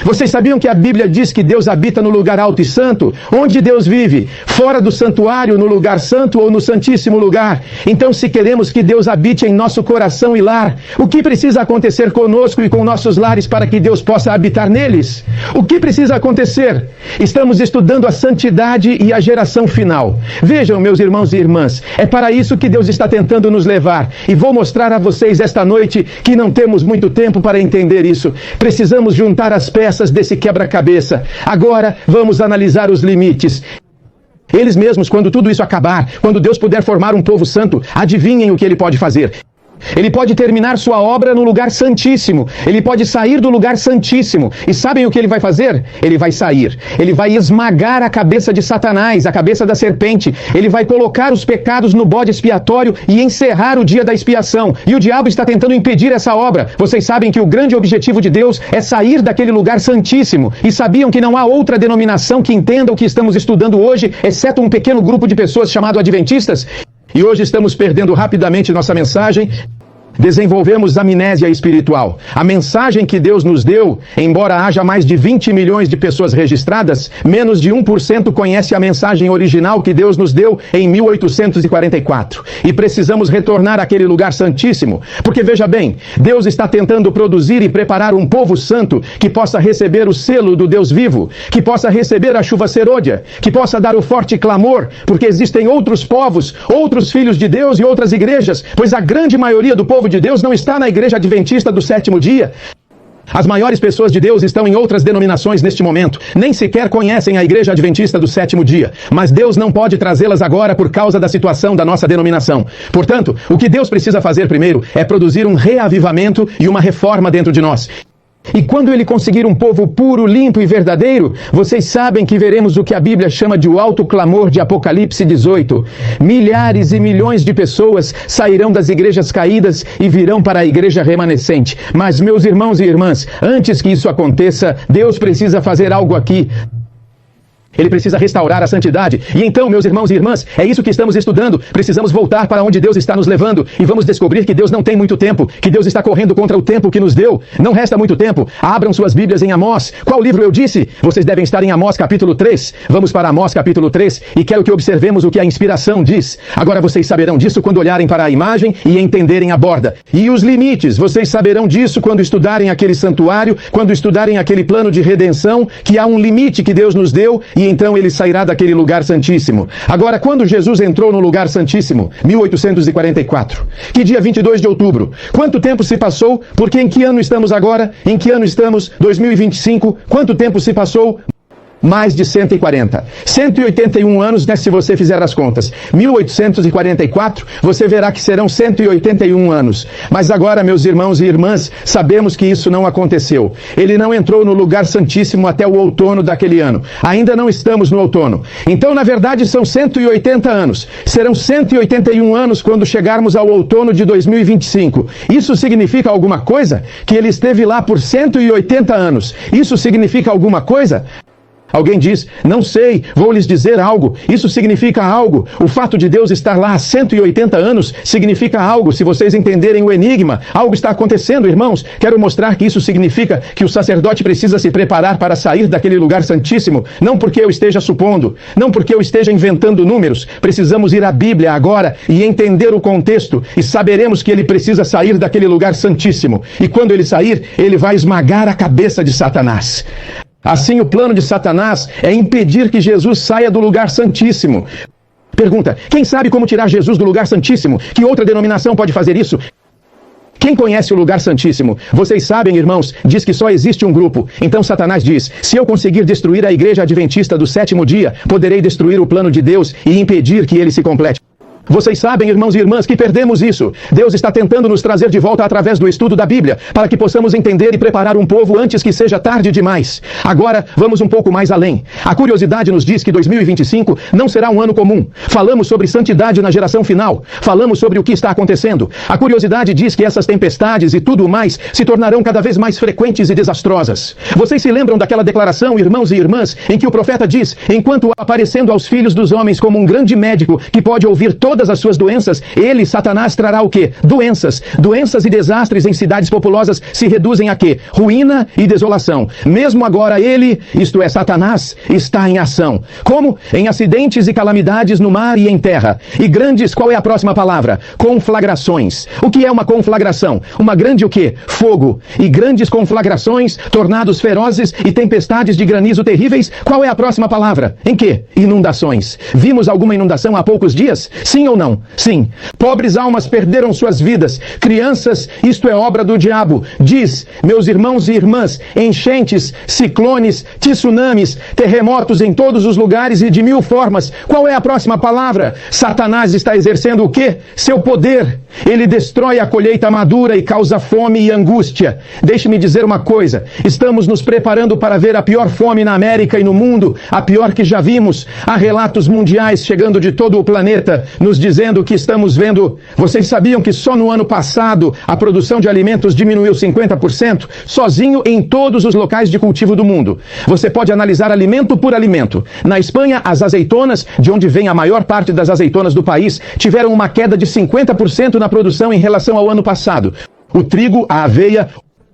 Vocês sabiam que a Bíblia diz que Deus habita no lugar alto e santo? Onde Deus vive? Fora do santuário, no lugar santo ou no santíssimo lugar? Então, se queremos que Deus habite em nosso coração e lar, o que precisa acontecer conosco e com nossos lares para que Deus possa habitar neles? O que precisa acontecer? Estamos estudando a santidade e a geração final. Vejam, meus irmãos e irmãs, é para isso que Deus está tentando nos levar. E vou mostrar a vocês esta noite que não temos muito tempo para entender isso. Precisamos juntar as peças desse quebra-cabeça. Agora vamos analisar os limites. Eles mesmos, quando tudo isso acabar, quando Deus puder formar um povo santo, adivinhem o que Ele pode fazer. Ele pode terminar sua obra no lugar santíssimo. Ele pode sair do lugar santíssimo. E sabem o que ele vai fazer? Ele vai sair. Ele vai esmagar a cabeça de Satanás, a cabeça da serpente. Ele vai colocar os pecados no bode expiatório e encerrar o dia da expiação. E o diabo está tentando impedir essa obra. Vocês sabem que o grande objetivo de Deus é sair daquele lugar santíssimo. E sabiam que não há outra denominação que entenda o que estamos estudando hoje, exceto um pequeno grupo de pessoas chamado adventistas? E hoje estamos perdendo rapidamente nossa mensagem. Desenvolvemos amnésia espiritual. A mensagem que Deus nos deu, embora haja mais de 20 milhões de pessoas registradas, menos de 1% conhece a mensagem original que Deus nos deu em 1844. E precisamos retornar àquele lugar santíssimo, porque veja bem, Deus está tentando produzir e preparar um povo santo que possa receber o selo do Deus vivo, que possa receber a chuva serôdia, que possa dar o forte clamor, porque existem outros povos, outros filhos de Deus e outras igrejas, pois a grande maioria do povo de Deus não está na igreja adventista do sétimo dia. As maiores pessoas de Deus estão em outras denominações neste momento. Nem sequer conhecem a igreja adventista do sétimo dia. Mas Deus não pode trazê-las agora por causa da situação da nossa denominação. Portanto, o que Deus precisa fazer primeiro é produzir um reavivamento e uma reforma dentro de nós. E quando Ele conseguir um povo puro, limpo e verdadeiro, vocês sabem que veremos o que a Bíblia chama de o alto clamor de Apocalipse 18. Milhares e milhões de pessoas sairão das igrejas caídas e virão para a igreja remanescente. Mas, meus irmãos e irmãs, antes que isso aconteça, Deus precisa fazer algo aqui. Ele precisa restaurar a santidade. E então, meus irmãos e irmãs, é isso que estamos estudando. Precisamos voltar para onde Deus está nos levando. E vamos descobrir que Deus não tem muito tempo. Que Deus está correndo contra o tempo que nos deu. Não resta muito tempo. Abram suas Bíblias em Amós. Qual livro eu disse? Vocês devem estar em Amós capítulo 3. Vamos para Amós capítulo 3 e quero que observemos o que a inspiração diz. Agora vocês saberão disso quando olharem para a imagem e entenderem a borda. E os limites, vocês saberão disso quando estudarem aquele santuário, quando estudarem aquele plano de redenção, que há um limite que Deus nos deu e então ele sairá daquele lugar santíssimo. Agora, quando Jesus entrou no lugar santíssimo, 1844, que dia 22 de outubro, quanto tempo se passou? Porque em que ano estamos agora? Em que ano estamos? 2025. Quanto tempo se passou? Mais de 140. 181 anos, né, se você fizer as contas. 1844, você verá que serão 181 anos. Mas agora, meus irmãos e irmãs, sabemos que isso não aconteceu. Ele não entrou no lugar santíssimo até o outono daquele ano. Ainda não estamos no outono. Então, na verdade, são 180 anos. Serão 181 anos quando chegarmos ao outono de 2025. Isso significa alguma coisa? Que ele esteve lá por 180 anos. Isso significa alguma coisa? Alguém diz, não sei, vou lhes dizer algo. Isso significa algo. O fato de Deus estar lá há 180 anos significa algo. Se vocês entenderem o enigma, algo está acontecendo, irmãos. Quero mostrar que isso significa que o sacerdote precisa se preparar para sair daquele lugar santíssimo. Não porque eu esteja supondo, não porque eu esteja inventando números. Precisamos ir à Bíblia agora e entender o contexto e saberemos que ele precisa sair daquele lugar santíssimo. E quando ele sair, ele vai esmagar a cabeça de Satanás. Assim, o plano de Satanás é impedir que Jesus saia do lugar santíssimo. Pergunta, quem sabe como tirar Jesus do lugar santíssimo? Que outra denominação pode fazer isso? Quem conhece o lugar santíssimo? Vocês sabem, irmãos, diz que só existe um grupo. Então Satanás diz, se eu conseguir destruir a igreja adventista do sétimo dia, poderei destruir o plano de Deus e impedir que ele se complete. Vocês sabem, irmãos e irmãs, que perdemos isso. Deus está tentando nos trazer de volta através do estudo da Bíblia, para que possamos entender e preparar um povo antes que seja tarde demais. Agora, vamos um pouco mais além. A curiosidade nos diz que 2025 não será um ano comum. Falamos sobre santidade na geração final. Falamos sobre o que está acontecendo. A curiosidade diz que essas tempestades e tudo mais se tornarão cada vez mais frequentes e desastrosas. Vocês se lembram daquela declaração, irmãos e irmãs, em que o profeta diz, enquanto aparecendo aos filhos dos homens como um grande médico que pode ouvir todas todas as suas doenças, ele, Satanás, trará o quê? Doenças. Doenças e desastres em cidades populosas se reduzem a quê? Ruína e desolação. Mesmo agora ele, isto é, Satanás, está em ação. Como? Em acidentes e calamidades no mar e em terra. E grandes, qual é a próxima palavra? Conflagrações. O que é uma conflagração? Uma grande o quê? Fogo. E grandes conflagrações, tornados ferozes e tempestades de granizo terríveis. Qual é a próxima palavra? Em quê? Inundações. Vimos alguma inundação há poucos dias? Sim ou não? Sim. Pobres almas perderam suas vidas. Crianças, isto é obra do diabo. Diz, meus irmãos e irmãs, enchentes, ciclones, tsunamis, terremotos em todos os lugares e de mil formas. Qual é a próxima palavra? Satanás está exercendo o quê? Seu poder. Ele destrói a colheita madura e causa fome e angústia. Deixe-me dizer uma coisa. Estamos nos preparando para ver a pior fome na América e no mundo, a pior que já vimos. Há relatos mundiais chegando de todo o planeta, nos dizendo que estamos vendo... Vocês sabiam que só no ano passado a produção de alimentos diminuiu 50%? Sozinho em todos os locais de cultivo do mundo. Você pode analisar alimento por alimento. Na Espanha, as azeitonas, de onde vem a maior parte das azeitonas do país, tiveram uma queda de 50% na produção em relação ao ano passado. O trigo, a aveia...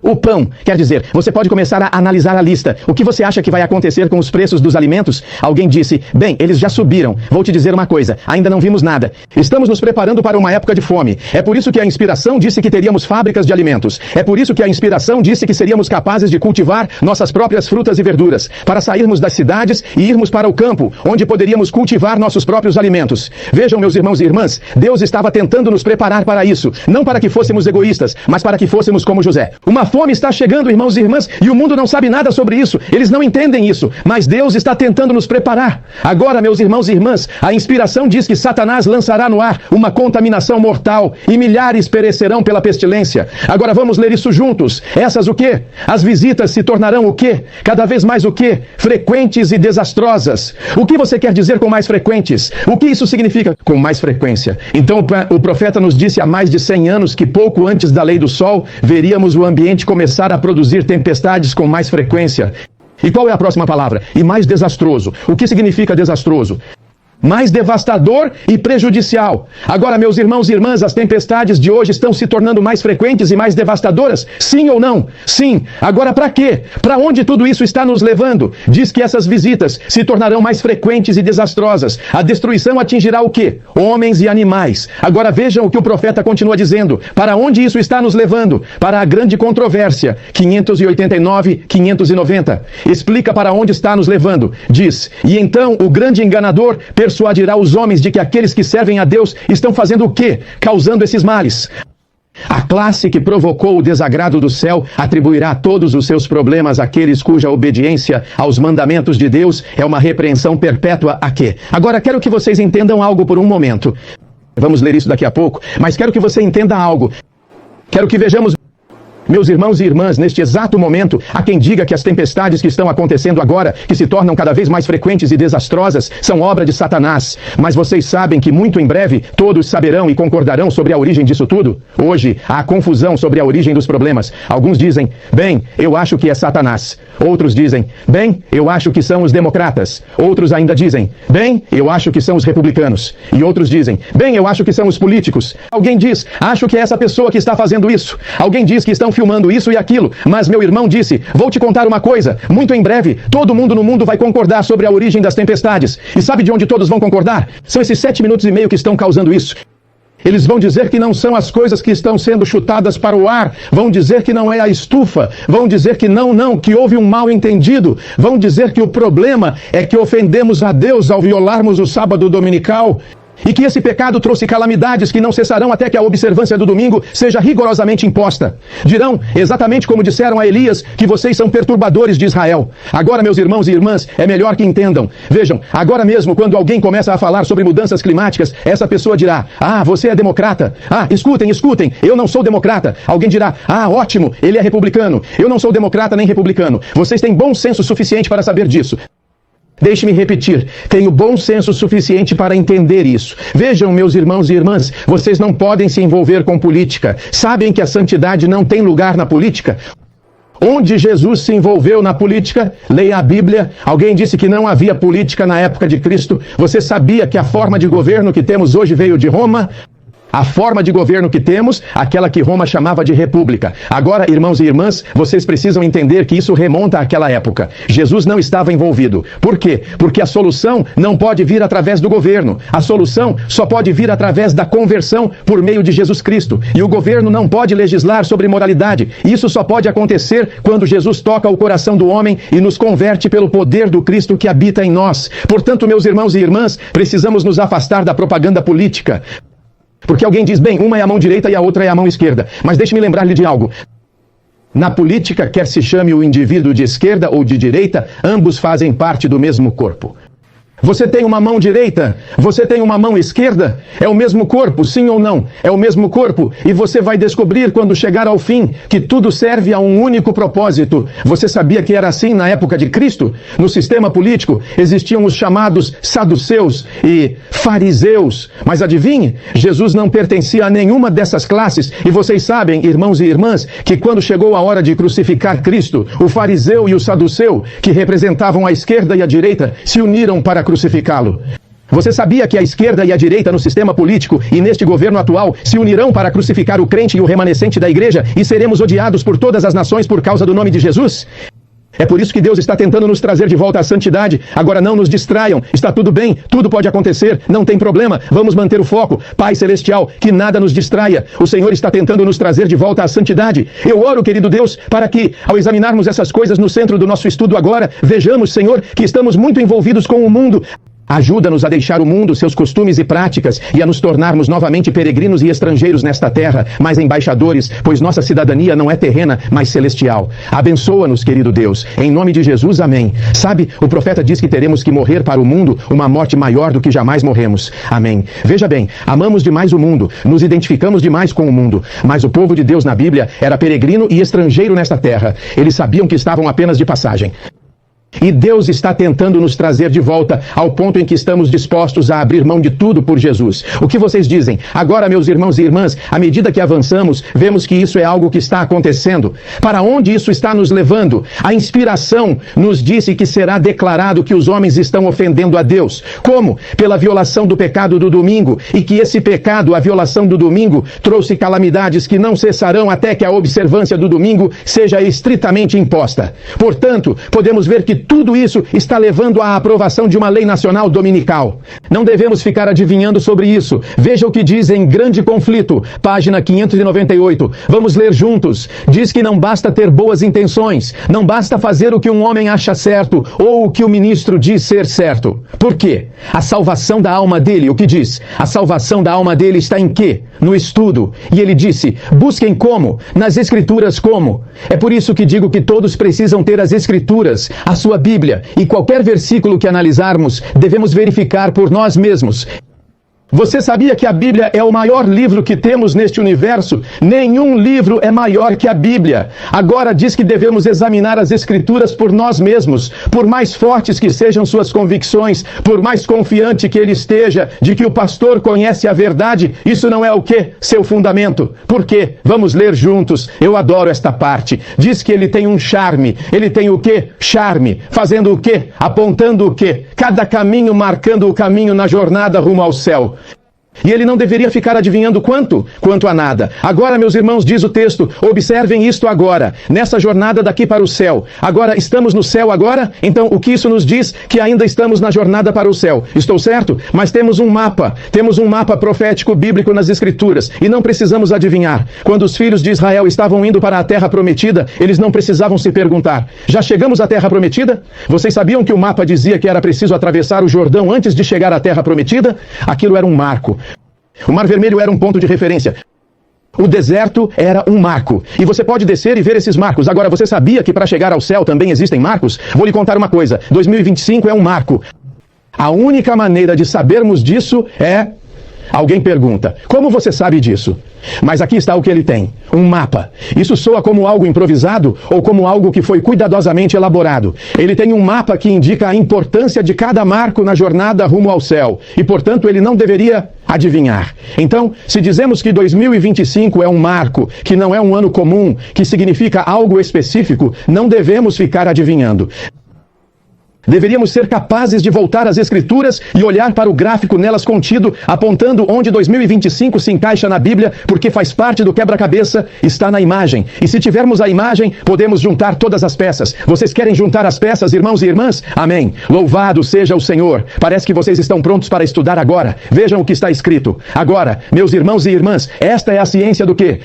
O pão, quer dizer, você pode começar a analisar a lista. O que você acha que vai acontecer com os preços dos alimentos? Alguém disse, bem, eles já subiram. Vou te dizer uma coisa, ainda não vimos nada. Estamos nos preparando para uma época de fome. É por isso que a inspiração disse que teríamos fábricas de alimentos. É por isso que a inspiração disse que seríamos capazes de cultivar nossas próprias frutas e verduras, para sairmos das cidades e irmos para o campo, onde poderíamos cultivar nossos próprios alimentos. Vejam, meus irmãos e irmãs, Deus estava tentando nos preparar para isso, não para que fôssemos egoístas, mas para que fôssemos como José. Uma fome está chegando, irmãos e irmãs, e o mundo não sabe nada sobre isso. Eles não entendem isso, mas Deus está tentando nos preparar. Agora, meus irmãos e irmãs, a inspiração diz que Satanás lançará no ar uma contaminação mortal e milhares perecerão pela pestilência. Agora vamos ler isso juntos. Essas o quê? As visitas se tornarão o quê? Cada vez mais o quê? Frequentes e desastrosas. O que você quer dizer com mais frequentes? O que isso significa com mais frequência? Então o profeta nos disse há mais de 100 anos que pouco antes da lei do sol, veríamos o ambiente começar a produzir tempestades com mais frequência. E qual é a próxima palavra? E mais desastroso. O que significa desastroso? Mais devastador e prejudicial. Agora, meus irmãos e irmãs, as tempestades de hoje estão se tornando mais frequentes e mais devastadoras? Sim ou não? Sim. Agora, para quê? Para onde tudo isso está nos levando? Diz que essas visitas se tornarão mais frequentes e desastrosas. A destruição atingirá o quê? Homens e animais. Agora vejam o que o profeta continua dizendo. Para onde isso está nos levando? Para a grande controvérsia. 589, 590. Explica para onde está nos levando. Diz, e então o grande enganador persuadirá os homens de que aqueles que servem a Deus estão fazendo o quê? Causando esses males. A classe que provocou o desagrado do céu atribuirá todos os seus problemas àqueles cuja obediência aos mandamentos de Deus é uma repreensão perpétua a quê? Agora quero que vocês entendam algo por um momento. Vamos ler isso daqui a pouco, mas quero que você entenda algo. Quero que vejamos... Meus irmãos e irmãs, neste exato momento, há quem diga que as tempestades que estão acontecendo agora, que se tornam cada vez mais frequentes e desastrosas, são obra de Satanás. Mas vocês sabem que muito em breve todos saberão e concordarão sobre a origem disso tudo? Hoje, há confusão sobre a origem dos problemas. Alguns dizem, bem, eu acho que é Satanás. Outros dizem, bem, eu acho que são os democratas. Outros ainda dizem, bem, eu acho que são os republicanos. E outros dizem, bem, eu acho que são os políticos. Alguém diz, acho que é essa pessoa que está fazendo isso. Alguém diz que estão filmando isso e aquilo, mas meu irmão disse, vou te contar uma coisa, muito em breve, todo mundo no mundo vai concordar sobre a origem das tempestades. E sabe de onde todos vão concordar? São esses 7 minutos e meio que estão causando isso. Eles vão dizer que não são as coisas que estão sendo chutadas para o ar, vão dizer que não é a estufa, vão dizer que não, que houve um mal entendido, vão dizer que o problema é que ofendemos a Deus ao violarmos o sábado dominical. E que esse pecado trouxe calamidades que não cessarão até que a observância do domingo seja rigorosamente imposta. Dirão, exatamente como disseram a Elias, que vocês são perturbadores de Israel. Agora, meus irmãos e irmãs, é melhor que entendam. Vejam, agora mesmo, quando alguém começa a falar sobre mudanças climáticas, essa pessoa dirá, você é democrata. Escutem, eu não sou democrata. Alguém dirá, ótimo, ele é republicano. Eu não sou democrata nem republicano. Vocês têm bom senso suficiente para saber disso. Deixe-me repetir, tenho bom senso suficiente para entender isso. Vejam, meus irmãos e irmãs, vocês não podem se envolver com política. Sabem que a santidade não tem lugar na política? Onde Jesus se envolveu na política? Leia a Bíblia. Alguém disse que não havia política na época de Cristo. Você sabia que a forma de governo que temos hoje veio de Roma? A forma de governo que temos, aquela que Roma chamava de república. Agora, irmãos e irmãs, vocês precisam entender que isso remonta àquela época. Jesus não estava envolvido. Por quê? Porque a solução não pode vir através do governo. A solução só pode vir através da conversão por meio de Jesus Cristo. E o governo não pode legislar sobre moralidade. Isso só pode acontecer quando Jesus toca o coração do homem e nos converte pelo poder do Cristo que habita em nós. Portanto, meus irmãos e irmãs, precisamos nos afastar da propaganda política. Porque alguém diz, bem, uma é a mão direita e a outra é a mão esquerda. Mas deixe-me lembrar-lhe de algo. Na política, quer se chame o indivíduo de esquerda ou de direita, ambos fazem parte do mesmo corpo. Você tem uma mão direita, você tem uma mão esquerda, é o mesmo corpo, sim ou não? É o mesmo corpo, e você vai descobrir quando chegar ao fim que tudo serve a um único propósito. Você sabia que era assim na época de Cristo? No sistema político existiam os chamados saduceus e fariseus, mas adivinhe, Jesus não pertencia a nenhuma dessas classes, e vocês sabem, irmãos e irmãs, que quando chegou a hora de crucificar Cristo, o fariseu e o saduceu, que representavam a esquerda e a direita, se uniram para crucificá-lo. Você sabia que a esquerda e a direita no sistema político e neste governo atual se unirão para crucificar o crente e o remanescente da igreja e seremos odiados por todas as nações por causa do nome de Jesus? É por isso que Deus está tentando nos trazer de volta à santidade. Agora não nos distraiam, está tudo bem, tudo pode acontecer, não tem problema, vamos manter o foco. Pai Celestial, que nada nos distraia, o Senhor está tentando nos trazer de volta à santidade. Eu oro, querido Deus, para que, ao examinarmos essas coisas no centro do nosso estudo agora, vejamos, Senhor, que estamos muito envolvidos com o mundo. Ajuda-nos a deixar o mundo, seus costumes e práticas, e a nos tornarmos novamente peregrinos e estrangeiros nesta terra, mas embaixadores, pois nossa cidadania não é terrena, mas celestial. Abençoa-nos, querido Deus. Em nome de Jesus, amém. Sabe, o profeta diz que teremos que morrer para o mundo uma morte maior do que jamais morremos. Amém. Veja bem, amamos demais o mundo, nos identificamos demais com o mundo, mas o povo de Deus na Bíblia era peregrino e estrangeiro nesta terra. Eles sabiam que estavam apenas de passagem. E Deus está tentando nos trazer de volta ao ponto em que estamos dispostos a abrir mão de tudo por Jesus. O que vocês dizem? Agora, meus irmãos e irmãs, à medida que avançamos, vemos que isso é algo que está acontecendo. Para onde isso está nos levando? A inspiração nos disse que será declarado que os homens estão ofendendo a Deus. Como? Pela violação do pecado do domingo. E que esse pecado, a violação do domingo, trouxe calamidades que não cessarão até que a observância do domingo seja estritamente imposta. Portanto, podemos ver que tudo isso está levando à aprovação de uma lei nacional dominical. Não devemos ficar adivinhando sobre isso. Veja o que diz em Grande Conflito, página 598. Vamos ler juntos. Diz que não basta ter boas intenções, não basta fazer o que um homem acha certo ou o que o ministro diz ser certo. Por quê? A salvação da alma dele, o que diz? A salvação da alma dele está em quê? No estudo. E ele disse, busquem como? Nas Escrituras como? É por isso que digo que todos precisam ter as Escrituras, a sua Bíblia, e qualquer versículo que analisarmos, devemos verificar por nós mesmos. Você sabia que a Bíblia é o maior livro que temos neste universo? Nenhum livro é maior que a Bíblia. Agora diz que devemos examinar as Escrituras por nós mesmos. Por mais fortes que sejam suas convicções, por mais confiante que ele esteja de que o pastor conhece a verdade, isso não é o quê? Seu fundamento. Por quê? Vamos ler juntos. Eu adoro esta parte. Diz que ele tem um charme. Ele tem o quê? Charme. Fazendo o quê? Apontando o quê? Cada caminho marcando o caminho na jornada rumo ao céu. E ele não deveria ficar adivinhando quanto? Quanto a nada. Agora, meus irmãos, diz o texto, observem isto agora, nessa jornada daqui para o céu. Agora, estamos no céu agora? Então, o que isso nos diz? Que ainda estamos na jornada para o céu. Estou certo? Mas temos um mapa profético bíblico nas Escrituras, e não precisamos adivinhar. Quando os filhos de Israel estavam indo para a terra prometida, eles não precisavam se perguntar, já chegamos à terra prometida? Vocês sabiam que o mapa dizia que era preciso atravessar o Jordão antes de chegar à terra prometida? Aquilo era um marco. O Mar Vermelho era um ponto de referência. O deserto era um marco. E você pode descer e ver esses marcos. Agora, você sabia que para chegar ao céu também existem marcos? Vou lhe contar uma coisa. 2025 é um marco. A única maneira de sabermos disso é... Alguém pergunta, como você sabe disso? Mas aqui está o que ele tem: um mapa. Isso soa como algo improvisado ou como algo que foi cuidadosamente elaborado. Ele tem um mapa que indica a importância de cada marco na jornada rumo ao céu. E, portanto, ele não deveria adivinhar. Então, se dizemos que 2025 é um marco, que não é um ano comum, que significa algo específico, não devemos ficar adivinhando. Deveríamos ser capazes de voltar às Escrituras e olhar para o gráfico nelas contido, apontando onde 2025 se encaixa na Bíblia, porque faz parte do quebra-cabeça, está na imagem. E se tivermos a imagem, podemos juntar todas as peças. Vocês querem juntar as peças, irmãos e irmãs? Amém. Louvado seja o Senhor. Parece que vocês estão prontos para estudar agora. Vejam o que está escrito. Agora, meus irmãos e irmãs, esta é a ciência do quê?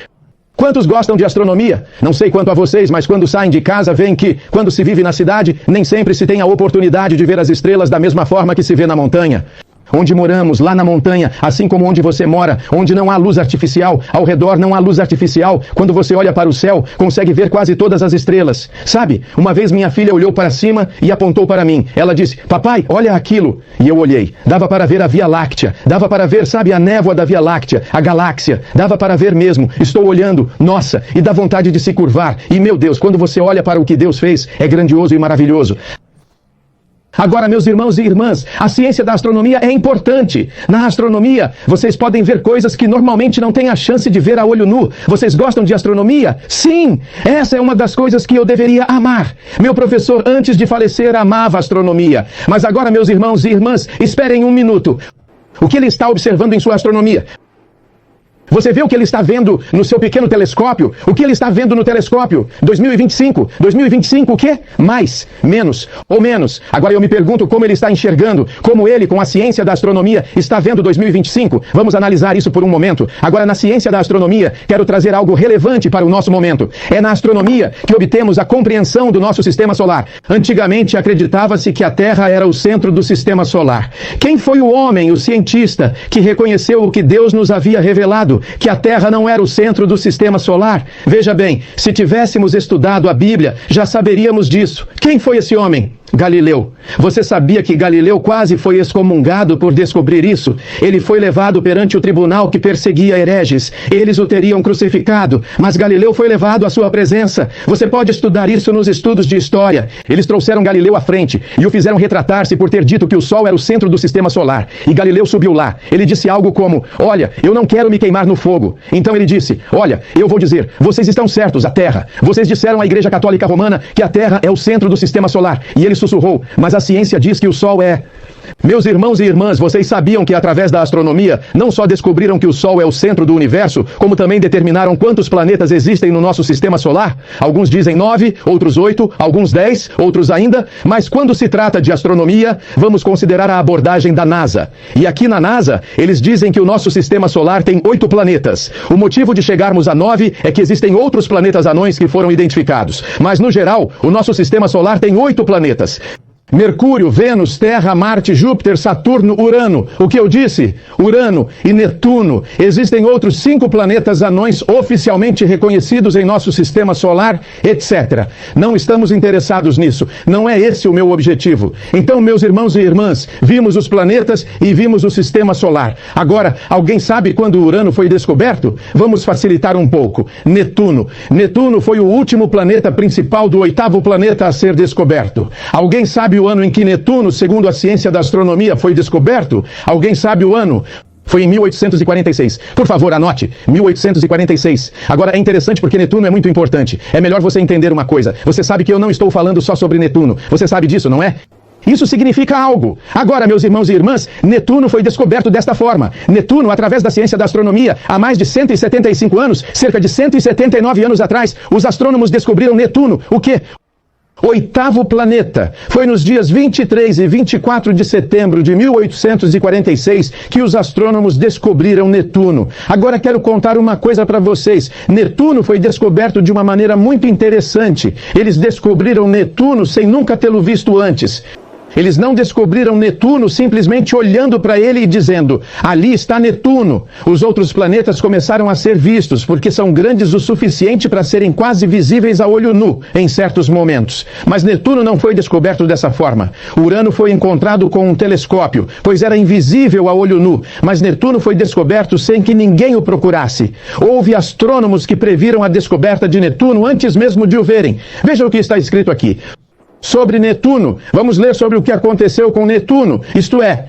Quantos gostam de astronomia? Não sei quanto a vocês, mas quando saem de casa, veem que, quando se vive na cidade, nem sempre se tem a oportunidade de ver as estrelas da mesma forma que se vê na montanha. Onde moramos, lá na montanha, assim como onde você mora, onde não há luz artificial, ao redor não há luz artificial, quando você olha para o céu, consegue ver quase todas as estrelas. Sabe, uma vez minha filha olhou para cima e apontou para mim. Ela disse: papai, olha aquilo. E eu olhei. Dava para ver a Via Láctea. Dava para ver, sabe, a névoa da Via Láctea, a galáxia. Dava para ver mesmo. Estou olhando, nossa, e dá vontade de se curvar. E meu Deus, quando você olha para o que Deus fez, é grandioso e maravilhoso. Agora, meus irmãos e irmãs, a ciência da astronomia é importante. Na astronomia, vocês podem ver coisas que normalmente não têm a chance de ver a olho nu. Vocês gostam de astronomia? Sim! Essa é uma das coisas que eu deveria amar. Meu professor, antes de falecer, amava astronomia. Mas agora, meus irmãos e irmãs, esperem um minuto. O que ele está observando em sua astronomia? Você vê o que ele está vendo no seu pequeno telescópio? O que ele está vendo no telescópio? 2025. 2025 o quê? Mais, menos ou menos. Agora eu me pergunto como ele está enxergando, como ele, com a ciência da astronomia, está vendo 2025. Vamos analisar isso por um momento. Agora, na ciência da astronomia, quero trazer algo relevante para o nosso momento. É na astronomia que obtemos a compreensão do nosso sistema solar. Antigamente acreditava-se que a Terra era o centro do sistema solar. Quem foi o homem, o cientista, que reconheceu o que Deus nos havia revelado? Que a Terra não era o centro do sistema solar? Veja bem, se tivéssemos estudado a Bíblia, já saberíamos disso. Quem foi esse homem? Galileu. Você sabia que Galileu quase foi excomungado por descobrir isso? Ele foi levado perante o tribunal que perseguia hereges. Eles o teriam crucificado, mas Galileu foi levado à sua presença. Você pode estudar isso nos estudos de história. Eles trouxeram Galileu à frente e o fizeram retratar-se por ter dito que o Sol era o centro do sistema solar. E Galileu subiu lá. Ele disse algo como: olha, eu não quero me queimar no fogo. Então ele disse: olha, eu vou dizer, vocês estão certos, a Terra. Vocês disseram à Igreja Católica Romana que a Terra é o centro do sistema solar. E ele sussurrou: mas a ciência diz que o Sol é... Meus irmãos e irmãs, vocês sabiam que através da astronomia não só descobriram que o Sol é o centro do universo, como também determinaram quantos planetas existem no nosso sistema solar? Alguns dizem 9, outros 8, alguns 10, outros ainda. Mas quando se trata de astronomia, vamos considerar a abordagem da NASA. E aqui na NASA, eles dizem que o nosso sistema solar tem 8 planetas. O motivo de chegarmos a 9 é que existem outros planetas anões que foram identificados. Mas no geral, o nosso sistema solar tem 8 planetas. Mercúrio, Vênus, Terra, Marte, Júpiter, Saturno, Urano. O que eu disse? Urano e Netuno. Existem outros 5 planetas anões oficialmente reconhecidos em nosso sistema solar, etc. Não estamos interessados nisso. Não é esse o meu objetivo. Então, meus irmãos e irmãs, vimos os planetas e vimos o sistema solar. Agora, alguém sabe quando Urano foi descoberto? Vamos facilitar um pouco. Netuno. Netuno foi o último planeta principal do 8º planeta a ser descoberto. Alguém sabe o ano em que Netuno, segundo a ciência da astronomia, foi descoberto? Alguém sabe o ano? Foi em 1846. Por favor, anote. 1846. Agora, é interessante porque Netuno é muito importante. É melhor você entender uma coisa. Você sabe que eu não estou falando só sobre Netuno. Você sabe disso, não é? Isso significa algo. Agora, meus irmãos e irmãs, Netuno foi descoberto desta forma. Netuno, através da ciência da astronomia, há mais de 175 anos, cerca de 179 anos atrás, os astrônomos descobriram Netuno. O quê? 8º planeta. Foi nos dias 23 e 24 de setembro de 1846 que os astrônomos descobriram Netuno. Agora quero contar uma coisa para vocês. Netuno foi descoberto de uma maneira muito interessante. Eles descobriram Netuno sem nunca tê-lo visto antes. Eles não descobriram Netuno simplesmente olhando para ele e dizendo, ali está Netuno. Os outros planetas começaram a ser vistos, porque são grandes o suficiente para serem quase visíveis a olho nu, em certos momentos. Mas Netuno não foi descoberto dessa forma. Urano foi encontrado com um telescópio, pois era invisível a olho nu, mas Netuno foi descoberto sem que ninguém o procurasse. Houve astrônomos que previram a descoberta de Netuno antes mesmo de o verem. Veja o que está escrito aqui. Sobre Netuno, vamos ler sobre o que aconteceu com Netuno, isto é,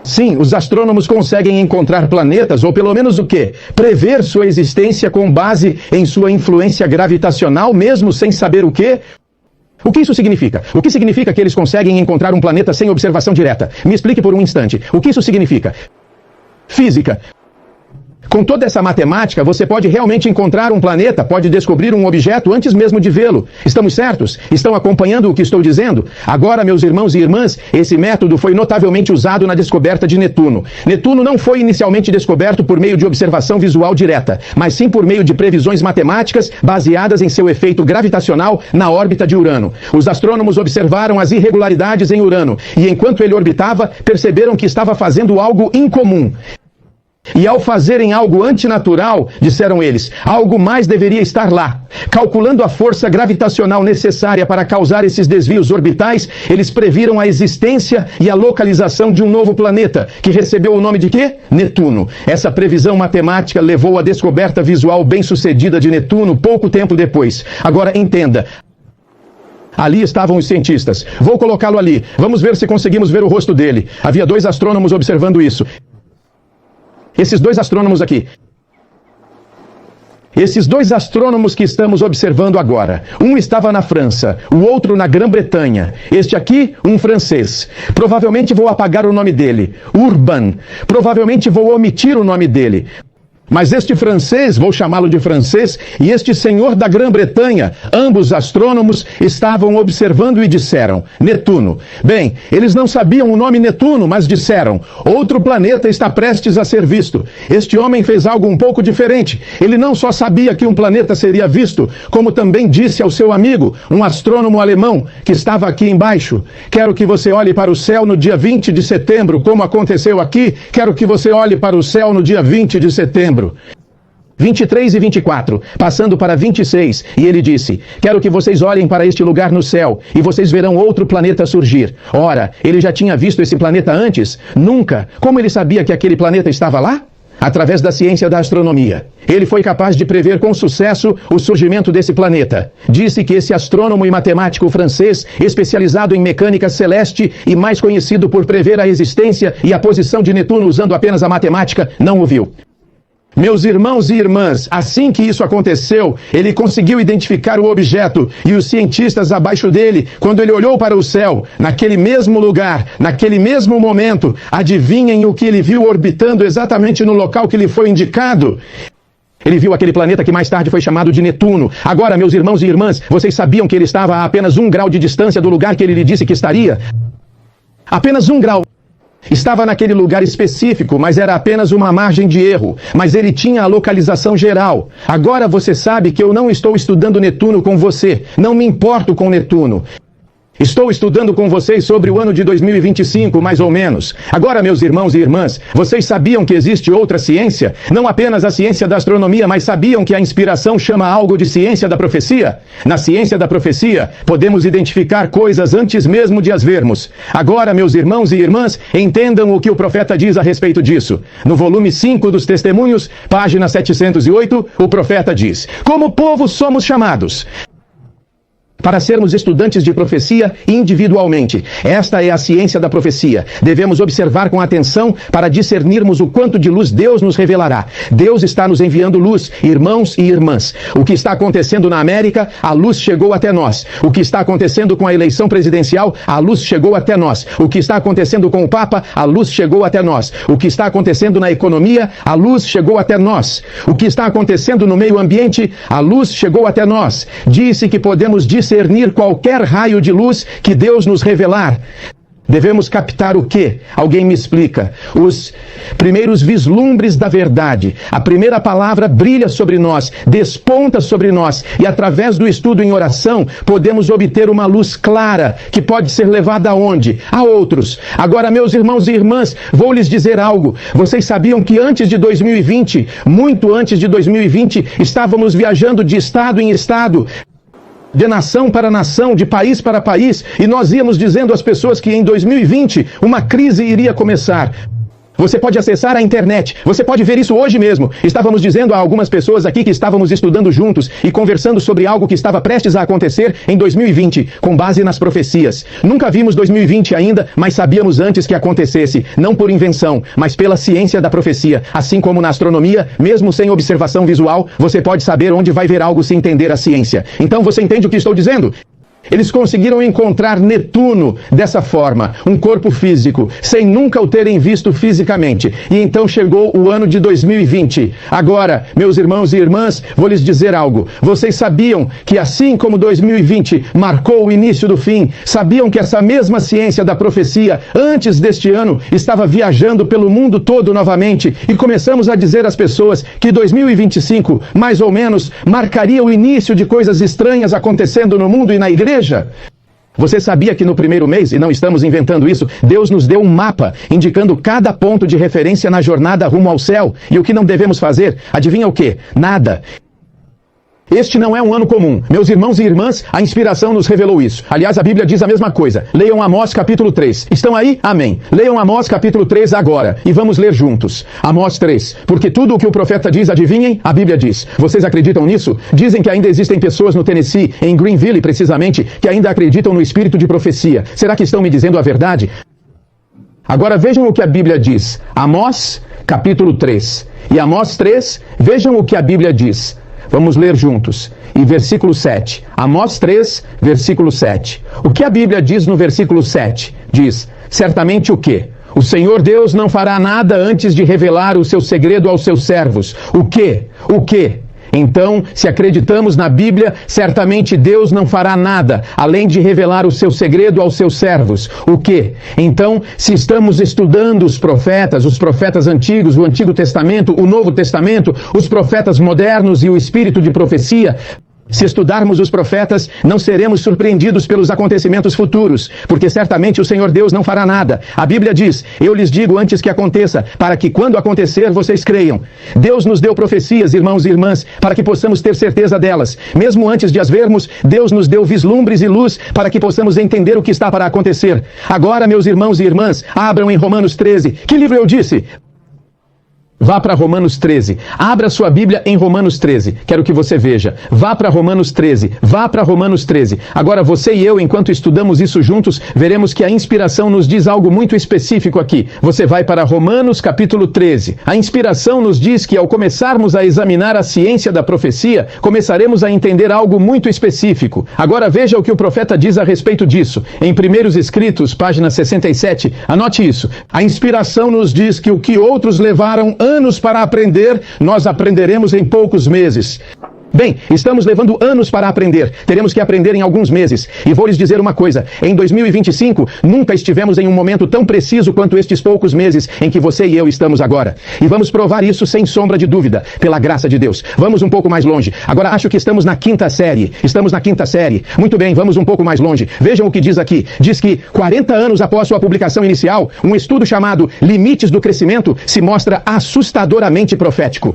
sim, os astrônomos conseguem encontrar planetas, ou pelo menos o quê? Prever sua existência com base em sua influência gravitacional, mesmo sem saber o quê? O que isso significa? O que significa que eles conseguem encontrar um planeta sem observação direta? Me explique por um instante. O que isso significa? Física. Com toda essa matemática, você pode realmente encontrar um planeta, pode descobrir um objeto antes mesmo de vê-lo. Estamos certos? Estão acompanhando o que estou dizendo? Agora, meus irmãos e irmãs, esse método foi notavelmente usado na descoberta de Netuno. Netuno não foi inicialmente descoberto por meio de observação visual direta, mas sim por meio de previsões matemáticas baseadas em seu efeito gravitacional na órbita de Urano. Os astrônomos observaram as irregularidades em Urano e, enquanto ele orbitava, perceberam que estava fazendo algo incomum. E ao fazerem algo antinatural, disseram eles, algo mais deveria estar lá. Calculando a força gravitacional necessária para causar esses desvios orbitais, eles previram a existência e a localização de um novo planeta, que recebeu o nome de quê? Netuno. Essa previsão matemática levou à descoberta visual bem-sucedida de Netuno pouco tempo depois. Agora entenda. Ali estavam os cientistas. Vou colocá-lo ali. Vamos ver se conseguimos ver o rosto dele. Havia 2 astrônomos observando isso. Esses 2 astrônomos aqui. Esses 2 astrônomos que estamos observando agora. Um estava na França, o outro na Grã-Bretanha. Este aqui, um francês. Provavelmente vou apagar o nome dele. Urban. Provavelmente vou omitir o nome dele. Mas este francês, vou chamá-lo de francês, e este senhor da Grã-Bretanha, ambos astrônomos, estavam observando e disseram, Netuno. Bem, eles não sabiam o nome Netuno, mas disseram, outro planeta está prestes a ser visto. Este homem fez algo um pouco diferente. Ele não só sabia que um planeta seria visto, como também disse ao seu amigo, um astrônomo alemão, que estava aqui embaixo, quero que você olhe para o céu no dia 20 de setembro, como aconteceu aqui, quero que você olhe para o céu no dia 20 de setembro. 23 e 24, passando para 26, e ele disse, quero que vocês olhem para este lugar no céu, e vocês verão outro planeta surgir. Ora, ele já tinha visto esse planeta antes? Nunca. Como ele sabia que aquele planeta estava lá? Através da ciência da astronomia. Ele foi capaz de prever com sucesso o surgimento desse planeta. Disse que esse astrônomo e matemático francês, especializado em mecânica celeste e mais conhecido por prever a existência e a posição de Netuno usando apenas a matemática, não o viu. Meus irmãos e irmãs, assim que isso aconteceu, ele conseguiu identificar o objeto e os cientistas abaixo dele, quando ele olhou para o céu, naquele mesmo lugar, naquele mesmo momento, adivinhem o que ele viu orbitando exatamente no local que lhe foi indicado? Ele viu aquele planeta que mais tarde foi chamado de Netuno. Agora, meus irmãos e irmãs, vocês sabiam que ele estava a apenas 1 grau de distância do lugar que ele lhe disse que estaria? Apenas 1 grau. Estava naquele lugar específico, mas era apenas uma margem de erro. Mas ele tinha a localização geral. Agora você sabe que eu não estou estudando Netuno com você. Não me importo com Netuno. Estou estudando com vocês sobre o ano de 2025, mais ou menos. Agora, meus irmãos e irmãs, vocês sabiam que existe outra ciência? Não apenas a ciência da astronomia, mas sabiam que a inspiração chama algo de ciência da profecia? Na ciência da profecia, podemos identificar coisas antes mesmo de as vermos. Agora, meus irmãos e irmãs, entendam o que o profeta diz a respeito disso. No volume 5 dos Testemunhos, página 708, o profeta diz, como povo somos chamados para sermos estudantes de profecia individualmente. Esta é a ciência da profecia. Devemos observar com atenção para discernirmos o quanto de luz Deus nos revelará. Deus está nos enviando luz, irmãos e irmãs. O que está acontecendo na América, a luz chegou até nós. O que está acontecendo com a eleição presidencial, a luz chegou até nós. O que está acontecendo com o Papa, a luz chegou até nós. O que está acontecendo na economia, a luz chegou até nós. O que está acontecendo no meio ambiente, a luz chegou até nós. Disse que podemos discernir qualquer raio de luz que Deus nos revelar. Devemos captar o quê? Alguém me explica. Os primeiros vislumbres da verdade. A primeira palavra brilha sobre nós, desponta sobre nós, e através do estudo em oração, podemos obter uma luz clara, que pode ser levada aonde? A outros. Agora, meus irmãos e irmãs, vou lhes dizer algo. Vocês sabiam que antes de 2020, muito antes de 2020, estávamos viajando de estado em estado, de nação para nação, de país para país, e nós íamos dizendo às pessoas que em 2020 uma crise iria começar. Você pode acessar a internet, você pode ver isso hoje mesmo. Estávamos dizendo a algumas pessoas aqui que estávamos estudando juntos e conversando sobre algo que estava prestes a acontecer em 2020, com base nas profecias. Nunca vimos 2020 ainda, mas sabíamos antes que acontecesse, não por invenção, mas pela ciência da profecia. Assim como na astronomia, mesmo sem observação visual, você pode saber onde vai ver algo se entender a ciência. Então você entende o que estou dizendo? Eles conseguiram encontrar Netuno dessa forma, um corpo físico, sem nunca o terem visto fisicamente. E então chegou o ano de 2020. Agora, meus irmãos e irmãs, vou lhes dizer algo. Vocês sabiam que assim como 2020 marcou o início do fim, sabiam que essa mesma ciência da profecia, antes deste ano, estava viajando pelo mundo todo novamente, e começamos a dizer às pessoas que 2025, mais ou menos, marcaria o início de coisas estranhas acontecendo no mundo e na igreja? Você sabia que no primeiro mês, e não estamos inventando isso, Deus nos deu um mapa indicando cada ponto de referência na jornada rumo ao céu? E o que não devemos fazer? Adivinha o quê? Nada. Este não é um ano comum. Meus irmãos e irmãs, a inspiração nos revelou isso. Aliás, a Bíblia diz a mesma coisa. Leiam Amós capítulo 3. Estão aí? Amém. Leiam Amós capítulo 3 agora. E vamos ler juntos. Amós 3. Porque tudo o que o profeta diz, adivinhem, a Bíblia diz. Vocês acreditam nisso? Dizem que ainda existem pessoas no Tennessee, em Greenville precisamente, que ainda acreditam no espírito de profecia. Será que estão me dizendo a verdade? Agora vejam o que a Bíblia diz. Amós capítulo 3. E Amós 3, vejam o que a Bíblia diz. Vamos ler juntos. E versículo 7. Amós 3, versículo 7. O que a Bíblia diz no versículo 7? Diz, certamente o quê? O Senhor Deus não fará nada antes de revelar o seu segredo aos seus servos. O quê? O quê? Então, se acreditamos na Bíblia, certamente Deus não fará nada, além de revelar o seu segredo aos seus servos. O quê? Então, se estamos estudando os profetas antigos, o Antigo Testamento, o Novo Testamento, os profetas modernos e o espírito de profecia, se estudarmos os profetas, não seremos surpreendidos pelos acontecimentos futuros, porque certamente o Senhor Deus não fará nada. A Bíblia diz, eu lhes digo antes que aconteça, para que quando acontecer vocês creiam. Deus nos deu profecias, irmãos e irmãs, para que possamos ter certeza delas. Mesmo antes de as vermos, Deus nos deu vislumbres e luz para que possamos entender o que está para acontecer. Agora, meus irmãos e irmãs, abram em Romanos 13. Que livro eu disse? Vá para Romanos 13. Abra sua Bíblia em Romanos 13. Quero que você veja. Vá para Romanos 13. Vá para Romanos 13. Agora você e eu, enquanto estudamos isso juntos, veremos que a inspiração nos diz algo muito específico aqui. Você vai para Romanos capítulo 13. A inspiração nos diz que ao começarmos a examinar a ciência da profecia, começaremos a entender algo muito específico. Agora veja o que o profeta diz a respeito disso. Em Primeiros Escritos, página 67, anote isso. A inspiração nos diz que o que outros levaram anos para aprender, nós aprenderemos em poucos meses. Bem, estamos levando anos para aprender. Teremos que aprender em alguns meses. E vou lhes dizer uma coisa. Em 2025, nunca estivemos em um momento tão preciso quanto estes poucos meses em que você e eu estamos agora. E vamos provar isso sem sombra de dúvida, pela graça de Deus. Vamos um pouco mais longe. Agora acho que estamos na quinta série. Estamos na quinta série. Muito bem, vamos um pouco mais longe. Vejam o que diz aqui. Diz que 40 anos após sua publicação inicial, um estudo chamado Limites do Crescimento se mostra assustadoramente profético.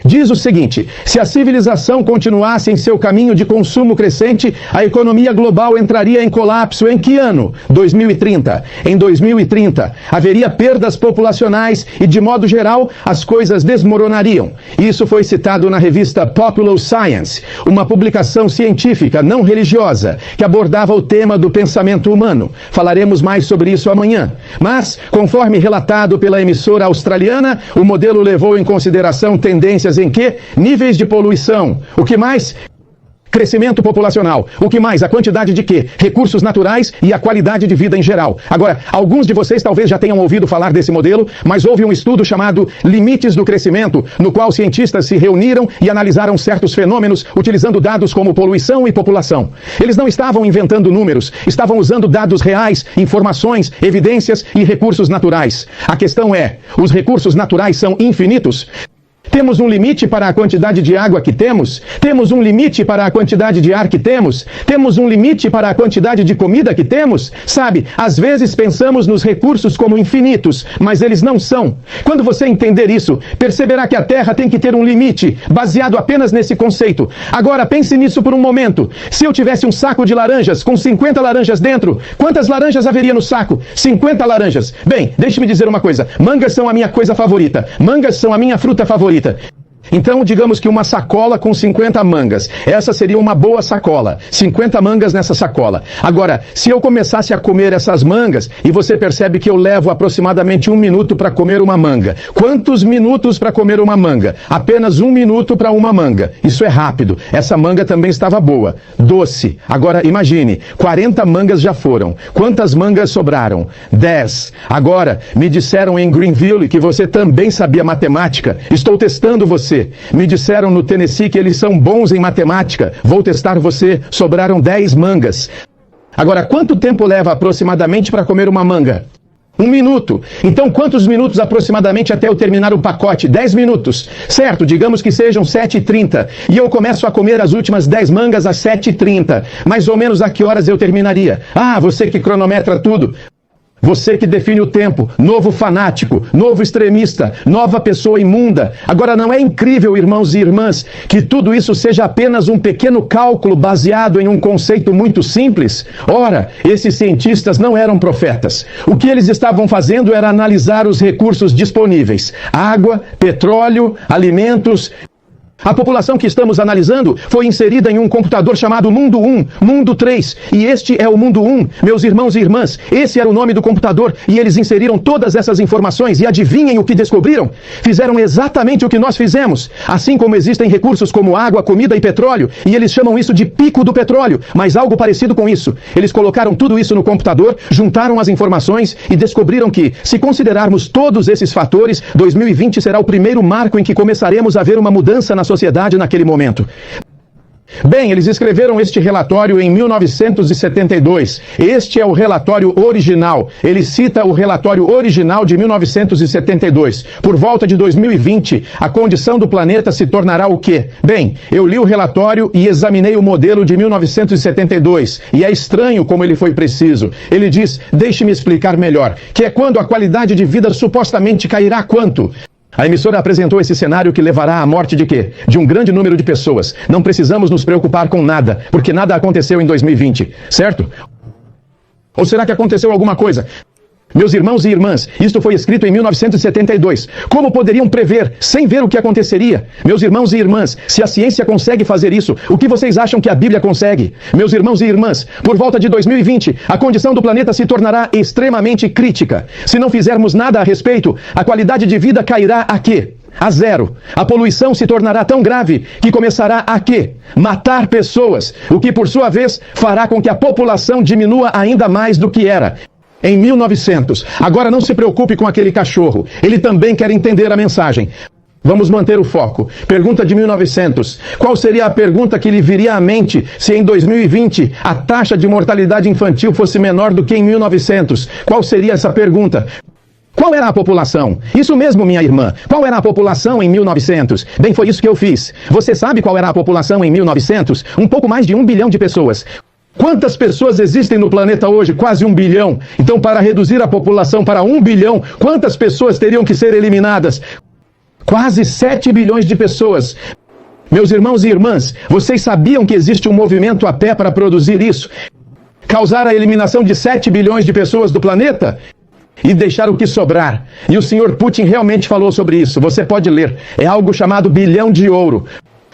Diz o seguinte, se a civilização continuasse em seu caminho de consumo crescente, a economia global entraria em colapso em que ano? 2030. Em 2030, haveria perdas populacionais e, de modo geral, as coisas desmoronariam. Isso foi citado na revista Popular Science, uma publicação científica não religiosa que abordava o tema do pensamento humano. Falaremos mais sobre isso amanhã. Mas, conforme relatado pela emissora australiana, o modelo levou em consideração tendências em que? Níveis de poluição. O que mais? Crescimento populacional. O que mais? A quantidade de quê? Recursos naturais e a qualidade de vida em geral. Agora, alguns de vocês talvez já tenham ouvido falar desse modelo, mas houve um estudo chamado Limites do Crescimento, no qual cientistas se reuniram e analisaram certos fenômenos utilizando dados como poluição e população. Eles não estavam inventando números, estavam usando dados reais, informações, evidências e recursos naturais. A questão é, os recursos naturais são infinitos? Temos um limite para a quantidade de água que temos? Temos um limite para a quantidade de ar que temos? Temos um limite para a quantidade de comida que temos? Sabe, às vezes pensamos nos recursos como infinitos, mas eles não são. Quando você entender isso, perceberá que a Terra tem que ter um limite, baseado apenas nesse conceito. Agora, pense nisso por um momento. Se eu tivesse um saco de laranjas com 50 laranjas dentro, quantas laranjas haveria no saco? 50 laranjas. Bem, deixe-me dizer uma coisa. Mangas são a minha coisa favorita. Mangas são a minha fruta favorita. Então, digamos que uma sacola com 50 mangas. Essa seria uma boa sacola. 50 mangas nessa sacola. Agora, se eu começasse a comer essas mangas, e você percebe que eu levo aproximadamente 1 minuto para comer uma manga. Quantos minutos para comer uma manga? Apenas 1 minuto para uma manga. Isso é rápido. Essa manga também estava boa. Doce. Agora, imagine, 40 mangas já foram. Quantas mangas sobraram? 10. Agora, me disseram em Greenville que você também sabia matemática. Estou testando você. Me disseram no Tennessee que eles são bons em matemática. Vou testar você. Sobraram 10 mangas. Agora, quanto tempo leva aproximadamente para comer uma manga? 1 minuto. Então, quantos minutos aproximadamente até eu terminar o pacote? 10 minutos. Certo, digamos que sejam 7h30. E eu começo a comer as últimas 10 mangas às 7h30. Mais ou menos a que horas eu terminaria? Ah, você que cronometra tudo. Você que define o tempo, novo fanático, novo extremista, nova pessoa imunda. Agora, não é incrível, irmãos e irmãs, que tudo isso seja apenas um pequeno cálculo baseado em um conceito muito simples? Ora, esses cientistas não eram profetas. O que eles estavam fazendo era analisar os recursos disponíveis: água, petróleo, alimentos. A população que estamos analisando foi inserida em um computador chamado Mundo 1, Mundo 3, e este é o Mundo 1, meus irmãos e irmãs. Esse era o nome do computador, e eles inseriram todas essas informações, e adivinhem o que descobriram? Fizeram exatamente o que nós fizemos. Assim como existem recursos como água, comida e petróleo, e eles chamam isso de pico do petróleo, mas algo parecido com isso. Eles colocaram tudo isso no computador, juntaram as informações e descobriram que, se considerarmos todos esses fatores, 2020 será o primeiro marco em que começaremos a ver uma mudança na sociedade naquele momento. Bem, eles escreveram este relatório em 1972. Este é o relatório original. Ele cita o relatório original de 1972. Por volta de 2020, a condição do planeta se tornará o quê? Bem, eu li o relatório e examinei o modelo de 1972. E é estranho como ele foi preciso. Ele diz, deixe-me explicar melhor, que é quando a qualidade de vida supostamente cairá a quanto? A emissora apresentou esse cenário que levará à morte de quê? De um grande número de pessoas. Não precisamos nos preocupar com nada, porque nada aconteceu em 2020, certo? Ou será que aconteceu alguma coisa? Meus irmãos e irmãs, isto foi escrito em 1972. Como poderiam prever, sem ver o que aconteceria? Meus irmãos e irmãs, se a ciência consegue fazer isso, o que vocês acham que a Bíblia consegue? Meus irmãos e irmãs, por volta de 2020, a condição do planeta se tornará extremamente crítica. Se não fizermos nada a respeito, a qualidade de vida cairá a quê? A zero. A poluição se tornará tão grave que começará a quê? Matar pessoas, o que por sua vez fará com que a população diminua ainda mais do que era. Em 1900. Agora não se preocupe com aquele cachorro. Ele também quer entender a mensagem. Vamos manter o foco. Pergunta de 1900. Qual seria a pergunta que lhe viria à mente se em 2020 a taxa de mortalidade infantil fosse menor do que em 1900? Qual seria essa pergunta? Qual era a população? Isso mesmo, minha irmã. Qual era a população em 1900? Bem, foi isso que eu fiz. Você sabe qual era a população em 1900? Um pouco mais de 1 bilhão de pessoas. Quantas pessoas existem no planeta hoje? Quase 1 bilhão. Então, para reduzir a população para 1 bilhão, quantas pessoas teriam que ser eliminadas? Quase 7 bilhões de pessoas. Meus irmãos e irmãs, vocês sabiam que existe um movimento a pé para produzir isso? Causar a eliminação de 7 bilhões de pessoas do planeta? E deixar o que sobrar. E o senhor Putin realmente falou sobre isso. Você pode ler. É algo chamado bilhão de ouro.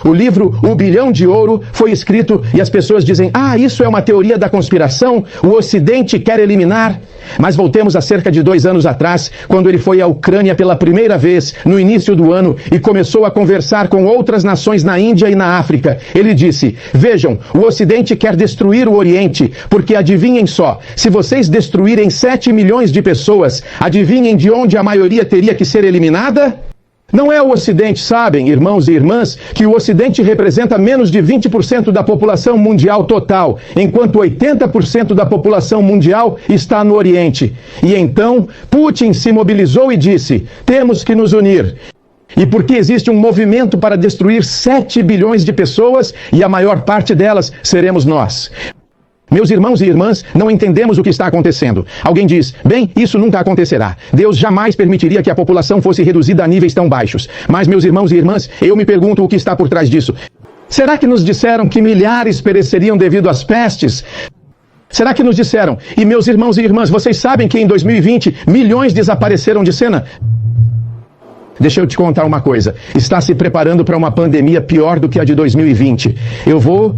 O livro O Bilhão de Ouro foi escrito e as pessoas dizem: isso é uma teoria da conspiração, o Ocidente quer eliminar. Mas voltemos a cerca de 2 anos atrás, quando ele foi à Ucrânia pela primeira vez, no início do ano, e começou a conversar com outras nações na Índia e na África. Ele disse: vejam, o Ocidente quer destruir o Oriente, porque adivinhem só, se vocês destruírem 7 milhões de pessoas, adivinhem de onde a maioria teria que ser eliminada? Não é o Ocidente, sabem, irmãos e irmãs, que o Ocidente representa menos de 20% da população mundial total, enquanto 80% da população mundial está no Oriente. E então, Putin se mobilizou e disse: temos que nos unir. E porque existe um movimento para destruir 7 bilhões de pessoas, e a maior parte delas seremos nós. Meus irmãos e irmãs, não entendemos o que está acontecendo. Alguém diz: bem, isso nunca acontecerá. Deus jamais permitiria que a população fosse reduzida a níveis tão baixos. Mas, meus irmãos e irmãs, eu me pergunto o que está por trás disso. Será que nos disseram que milhares pereceriam devido às pestes? Será que nos disseram? E, meus irmãos e irmãs, vocês sabem que em 2020 milhões desapareceram de cena? Deixa eu te contar uma coisa. Está se preparando para uma pandemia pior do que a de 2020. Eu vou...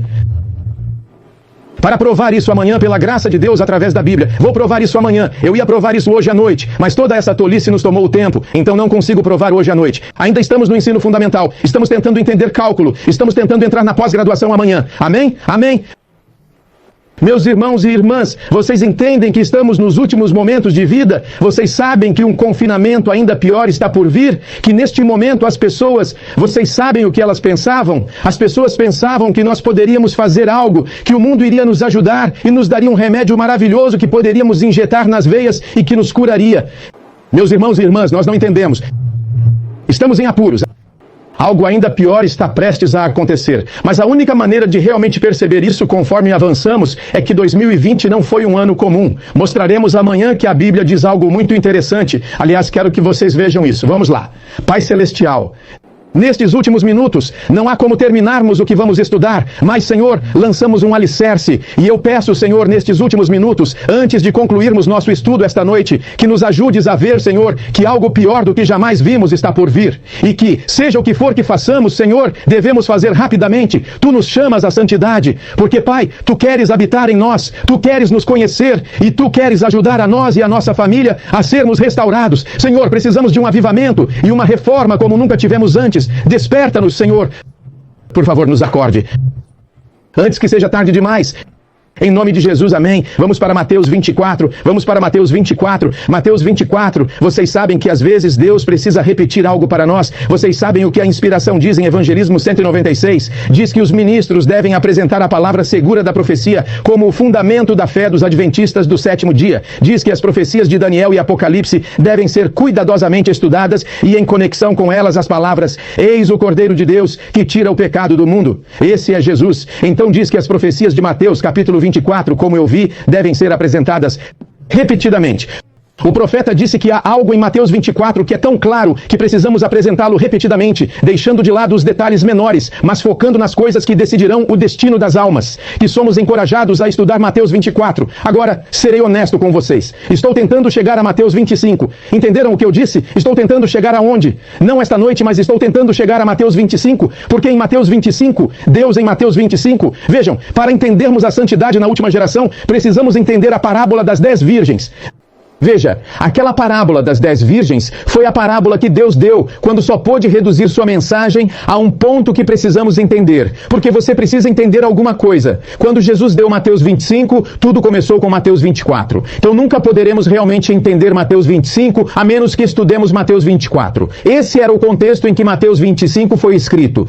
para provar isso amanhã, pela graça de Deus, através da Bíblia. Vou provar isso amanhã. Eu ia provar isso hoje à noite, mas toda essa tolice nos tomou o tempo, então não consigo provar hoje à noite. Ainda estamos no ensino fundamental, estamos tentando entender cálculo, estamos tentando entrar na pós-graduação amanhã. Amém? Amém? Meus irmãos e irmãs, vocês entendem que estamos nos últimos momentos de vida? Vocês sabem que um confinamento ainda pior está por vir? Que neste momento as pessoas, vocês sabem o que elas pensavam? As pessoas pensavam que nós poderíamos fazer algo, que o mundo iria nos ajudar e nos daria um remédio maravilhoso que poderíamos injetar nas veias e que nos curaria. Meus irmãos e irmãs, nós não entendemos. Estamos em apuros. Algo ainda pior está prestes a acontecer. Mas a única maneira de realmente perceber isso conforme avançamos é que 2020 não foi um ano comum. Mostraremos amanhã que a Bíblia diz algo muito interessante. Aliás, quero que vocês vejam isso. Vamos lá. Pai Celestial, nestes últimos minutos, não há como terminarmos o que vamos estudar, mas, Senhor, lançamos um alicerce, e eu peço, Senhor, nestes últimos minutos, antes de concluirmos nosso estudo esta noite, que nos ajudes a ver, Senhor, que algo pior do que jamais vimos está por vir, e que, seja o que for que façamos, Senhor, devemos fazer rapidamente. Tu nos chamas à santidade, porque, Pai, Tu queres habitar em nós, Tu queres nos conhecer, e Tu queres ajudar a nós e a nossa família a sermos restaurados. Senhor, precisamos de um avivamento e uma reforma como nunca tivemos antes. Desperta-nos, Senhor. Por favor, nos acorde. Antes que seja tarde demais. Em nome de Jesus, amém. Vamos para Mateus 24. Vamos para Mateus 24. Mateus 24. Vocês sabem que às vezes Deus precisa repetir algo para nós. Vocês sabem o que a inspiração diz em Evangelismo 196? Diz que os ministros devem apresentar a palavra segura da profecia como o fundamento da fé dos adventistas do 7º dia. Diz que as profecias de Daniel e Apocalipse devem ser cuidadosamente estudadas e em conexão com elas as palavras: eis o Cordeiro de Deus que tira o pecado do mundo. Esse é Jesus. Então diz que as profecias de Mateus, capítulo 24, como eu vi, devem ser apresentadas repetidamente. O profeta disse que há algo em Mateus 24 que é tão claro que precisamos apresentá-lo repetidamente, deixando de lado os detalhes menores, mas focando nas coisas que decidirão o destino das almas. Que somos encorajados a estudar Mateus 24. Agora, serei honesto com vocês. Estou tentando chegar a Mateus 25. Entenderam o que eu disse? Estou tentando chegar aonde? Não esta noite, mas estou tentando chegar a Mateus 25, porque em Mateus 25, Deus em Mateus 25, vejam, para entendermos a santidade na última geração, precisamos entender a parábola das 10 virgens. Veja, aquela parábola das 10 virgens foi a parábola que Deus deu quando só pôde reduzir sua mensagem a um ponto que precisamos entender. Porque você precisa entender alguma coisa. Quando Jesus deu Mateus 25, tudo começou com Mateus 24. Então nunca poderemos realmente entender Mateus 25 a menos que estudemos Mateus 24. Esse era o contexto em que Mateus 25 foi escrito.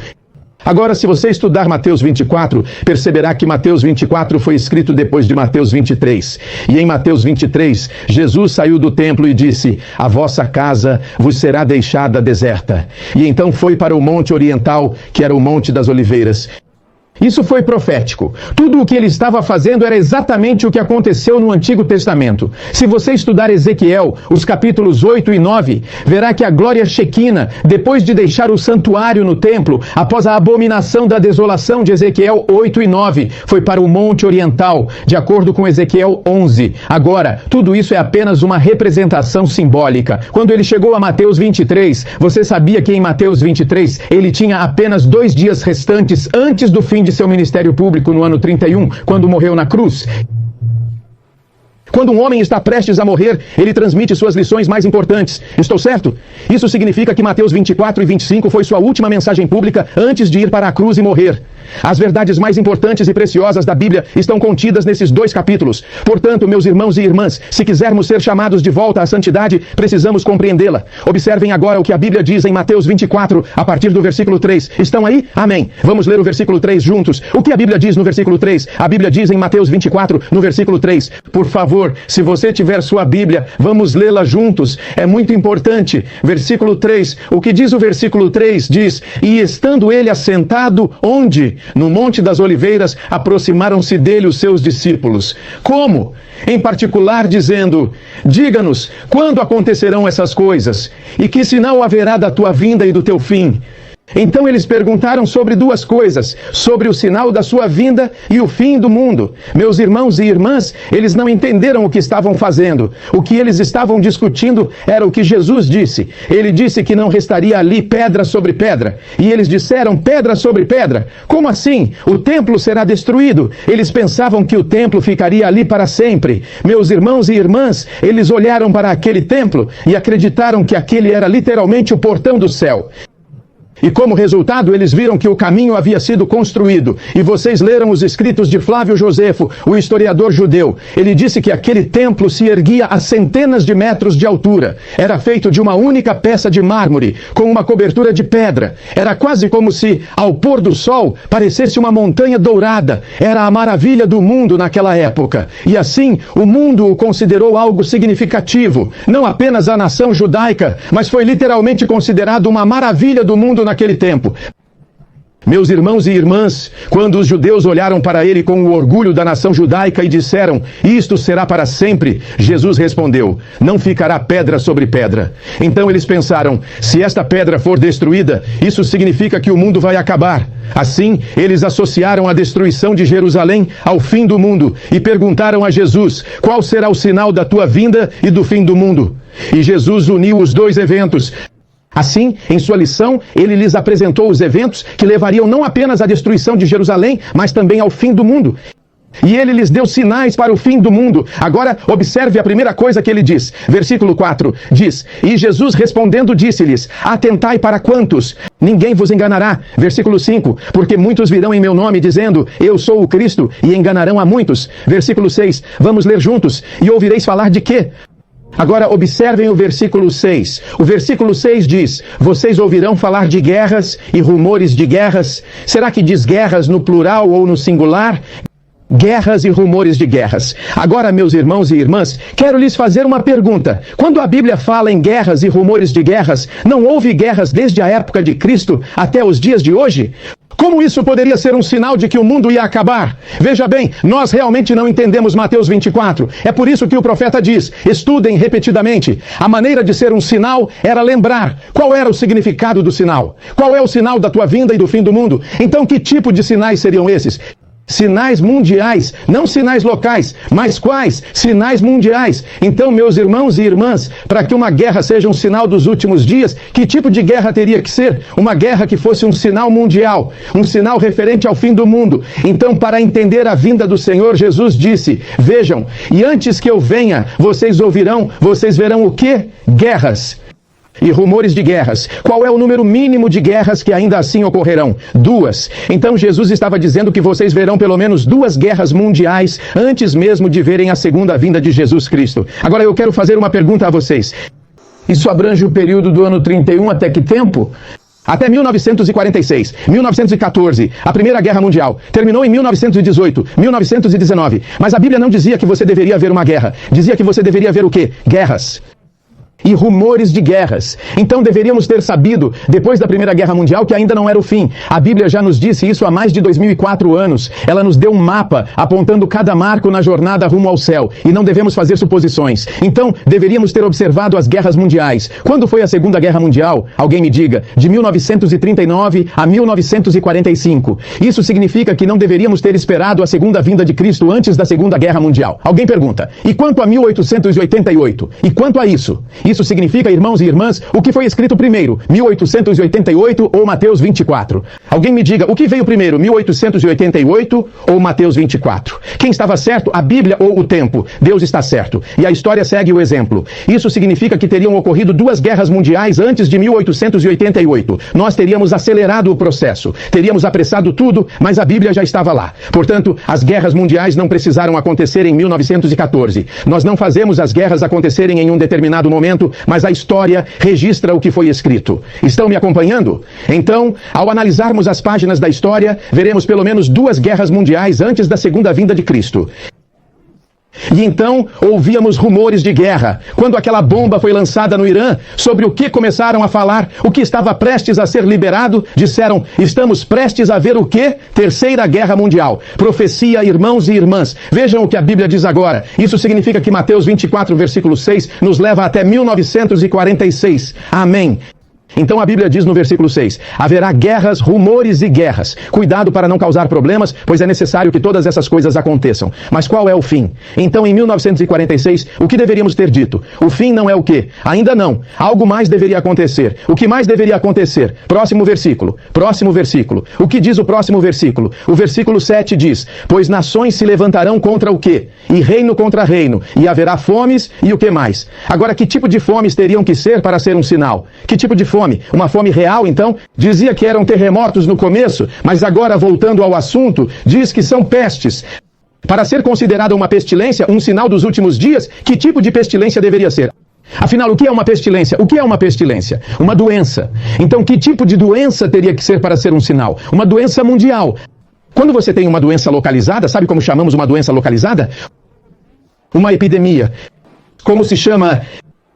Agora, se você estudar Mateus 24, perceberá que Mateus 24 foi escrito depois de Mateus 23. E em Mateus 23, Jesus saiu do templo e disse: a vossa casa vos será deixada deserta. E então foi para o Monte Oriental, que era o Monte das Oliveiras. Isso foi profético. Tudo o que ele estava fazendo era exatamente o que aconteceu no Antigo Testamento. Se você estudar Ezequiel, os capítulos 8 e 9, verá que a glória Shequina, depois de deixar o santuário no templo, após a abominação da desolação de Ezequiel 8 e 9, foi para o Monte Oriental, de acordo com Ezequiel 11. Agora, tudo isso é apenas uma representação simbólica. Quando ele chegou a Mateus 23, você sabia que em Mateus 23 ele tinha apenas 2 dias restantes antes do fim de seu ministério público no ano 31, quando morreu na cruz. Quando um homem está prestes a morrer, ele transmite suas lições mais importantes. Estou certo? Isso significa que Mateus 24 e 25 foi sua última mensagem pública antes de ir para a cruz e morrer. As verdades mais importantes e preciosas da Bíblia estão contidas nesses 2 capítulos. Portanto, meus irmãos e irmãs, se quisermos ser chamados de volta à santidade, precisamos compreendê-la. Observem agora o que a Bíblia diz em Mateus 24, a partir do versículo 3. Estão aí? Amém. Vamos ler o versículo 3 juntos. O que a Bíblia diz no versículo 3? A Bíblia diz em Mateus 24, no versículo 3. Por favor, se você tiver sua Bíblia, vamos lê-la juntos. É muito importante. Versículo 3. O que diz o versículo 3? Diz: e estando ele assentado, onde? No Monte das Oliveiras, aproximaram-se dele os seus discípulos. Como? Em particular, dizendo: diga-nos, quando acontecerão essas coisas? E que sinal haverá da tua vinda e do teu fim? Então eles perguntaram sobre 2 coisas, sobre o sinal da sua vinda e o fim do mundo. Meus irmãos e irmãs, eles não entenderam o que estavam fazendo. O que eles estavam discutindo era o que Jesus disse. Ele disse que não restaria ali pedra sobre pedra. E eles disseram: pedra sobre pedra? Como assim? O templo será destruído. Eles pensavam que o templo ficaria ali para sempre. Meus irmãos e irmãs, eles olharam para aquele templo e acreditaram que aquele era literalmente o portão do céu. E como resultado, eles viram que o caminho havia sido construído. E vocês leram os escritos de Flávio Josefo, o historiador judeu. Ele disse que aquele templo se erguia a centenas de metros de altura. Era feito de uma única peça de mármore, com uma cobertura de pedra. Era quase como se, ao pôr do sol, parecesse uma montanha dourada. Era a maravilha do mundo naquela época. E assim, o mundo o considerou algo significativo. Não apenas a nação judaica, mas foi literalmente considerado uma maravilha do mundo naquele tempo. Meus irmãos e irmãs, quando os judeus olharam para ele com o orgulho da nação judaica e disseram: isto será para sempre, Jesus respondeu: não ficará pedra sobre pedra. Então eles pensaram: se esta pedra for destruída, isso significa que o mundo vai acabar. Assim, eles associaram a destruição de Jerusalém ao fim do mundo e perguntaram a Jesus: qual será o sinal da tua vinda e do fim do mundo? E Jesus uniu os 2 eventos. Assim, em sua lição, ele lhes apresentou os eventos que levariam não apenas à destruição de Jerusalém, mas também ao fim do mundo. E ele lhes deu sinais para o fim do mundo. Agora, observe a primeira coisa que ele diz. Versículo 4 diz: e Jesus respondendo disse-lhes: atentai para quantos? Ninguém vos enganará. Versículo 5: porque muitos virão em meu nome dizendo: eu sou o Cristo, e enganarão a muitos. Versículo 6: vamos ler juntos. E ouvireis falar de quê? Agora observem o versículo 6. O versículo 6 diz: vocês ouvirão falar de guerras e rumores de guerras. Será que diz guerras no plural ou no singular? Guerras e rumores de guerras. Agora, meus irmãos e irmãs, quero lhes fazer uma pergunta. Quando a Bíblia fala em guerras e rumores de guerras, não houve guerras desde a época de Cristo até os dias de hoje? Como isso poderia ser um sinal de que o mundo ia acabar? Veja bem, nós realmente não entendemos Mateus 24. É por isso que o profeta diz: estudem repetidamente. A maneira de ser um sinal era lembrar qual era o significado do sinal. Qual é o sinal da tua vinda e do fim do mundo? Então, que tipo de sinais seriam esses? Sinais mundiais, não sinais locais, mas quais? Sinais mundiais. Então, meus irmãos e irmãs, para que uma guerra seja um sinal dos últimos dias, que tipo de guerra teria que ser? Uma guerra que fosse um sinal mundial, um sinal referente ao fim do mundo. Então, para entender a vinda do Senhor, Jesus disse: vejam, e antes que eu venha, vocês verão o quê? Guerras e rumores de guerras. Qual é o número mínimo de guerras que ainda assim ocorrerão? 2. Então Jesus estava dizendo que vocês verão pelo menos 2 guerras mundiais antes mesmo de verem a segunda vinda de Jesus Cristo. Agora eu quero fazer uma pergunta a vocês. Isso abrange o período do ano 31 até que tempo? Até 1946, 1914, a Primeira Guerra Mundial. Terminou em 1918, 1919. Mas a Bíblia não dizia que você deveria ver uma guerra. Dizia que você deveria ver o quê? Guerras. e rumores de guerras. Então deveríamos ter sabido, depois da Primeira Guerra Mundial, que ainda não era o fim. A Bíblia já nos disse isso há mais de 2004 anos. Ela nos deu um mapa apontando cada marco na jornada rumo ao céu. E não devemos fazer suposições. Então deveríamos ter observado as guerras mundiais. Quando foi a Segunda Guerra Mundial? Alguém me diga. De 1939 a 1945. Isso significa que não deveríamos ter esperado a segunda vinda de Cristo antes da Segunda Guerra Mundial. Alguém pergunta. E quanto a 1888? E quanto a isso? Isso significa, irmãos e irmãs, o que foi escrito primeiro, 1888 ou Mateus 24? Alguém me diga, o que veio primeiro, 1888 ou Mateus 24? Quem estava certo, a Bíblia ou o tempo? Deus está certo. E a história segue o exemplo. Isso significa que teriam ocorrido duas guerras mundiais antes de 1888. Nós teríamos acelerado o processo, teríamos apressado tudo, mas a Bíblia já estava lá. Portanto, as guerras mundiais não precisaram acontecer em 1914. Nós não fazemos as guerras acontecerem em um determinado momento, mas a história registra o que foi escrito. Estão me acompanhando? Então, ao analisarmos as páginas da história, veremos pelo menos duas guerras mundiais antes da segunda vinda de Cristo. E então ouvíamos rumores de guerra. Quando aquela bomba foi lançada no Irã, sobre o que começaram a falar? O que estava prestes a ser liberado? Disseram, estamos prestes a ver o quê? Terceira Guerra Mundial. Profecia, irmãos e irmãs. Vejam o que a Bíblia diz agora. Isso significa que Mateus 24, versículo 6, nos leva até 1946. Amém. Então a Bíblia diz no versículo 6, haverá guerras, rumores e guerras. Cuidado para não causar problemas, pois é necessário que todas essas coisas aconteçam. Mas qual é o fim? Então em 1946, o que deveríamos ter dito? O fim não é o quê? Ainda não. Algo mais deveria acontecer. O que mais deveria acontecer? Próximo versículo. Próximo versículo. O que diz o próximo versículo? O versículo 7 diz, pois nações se levantarão contra o quê? E reino contra reino. E haverá fomes e o que mais? Agora, que tipo de fomes teriam que ser para ser um sinal? Que tipo de fome? Uma fome real, então? Dizia que eram terremotos no começo, mas agora, voltando ao assunto, diz que são pestes. Para ser considerada uma pestilência, um sinal dos últimos dias, que tipo de pestilência deveria ser? Afinal, o que é uma pestilência? O que é uma pestilência? Uma doença. Então, que tipo de doença teria que ser para ser um sinal? Uma doença mundial. Quando você tem uma doença localizada, sabe como chamamos uma doença localizada? Uma epidemia. Como se chama?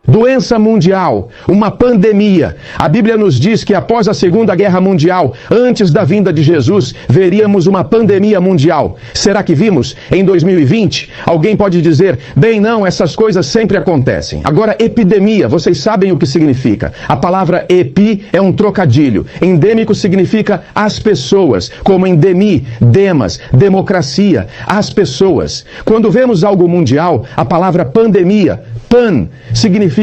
Doença mundial, uma pandemia. A Bíblia nos diz que após a Segunda Guerra Mundial, antes da vinda de Jesus, veríamos uma pandemia mundial. Será que vimos em 2020? Alguém pode dizer, bem, não, essas coisas sempre acontecem. Agora, epidemia, vocês sabem o que significa. A palavra epi é um trocadilho. Endêmico significa as pessoas, como endemi, demas, democracia, as pessoas. Quando vemos algo mundial, a palavra pandemia, pan, significa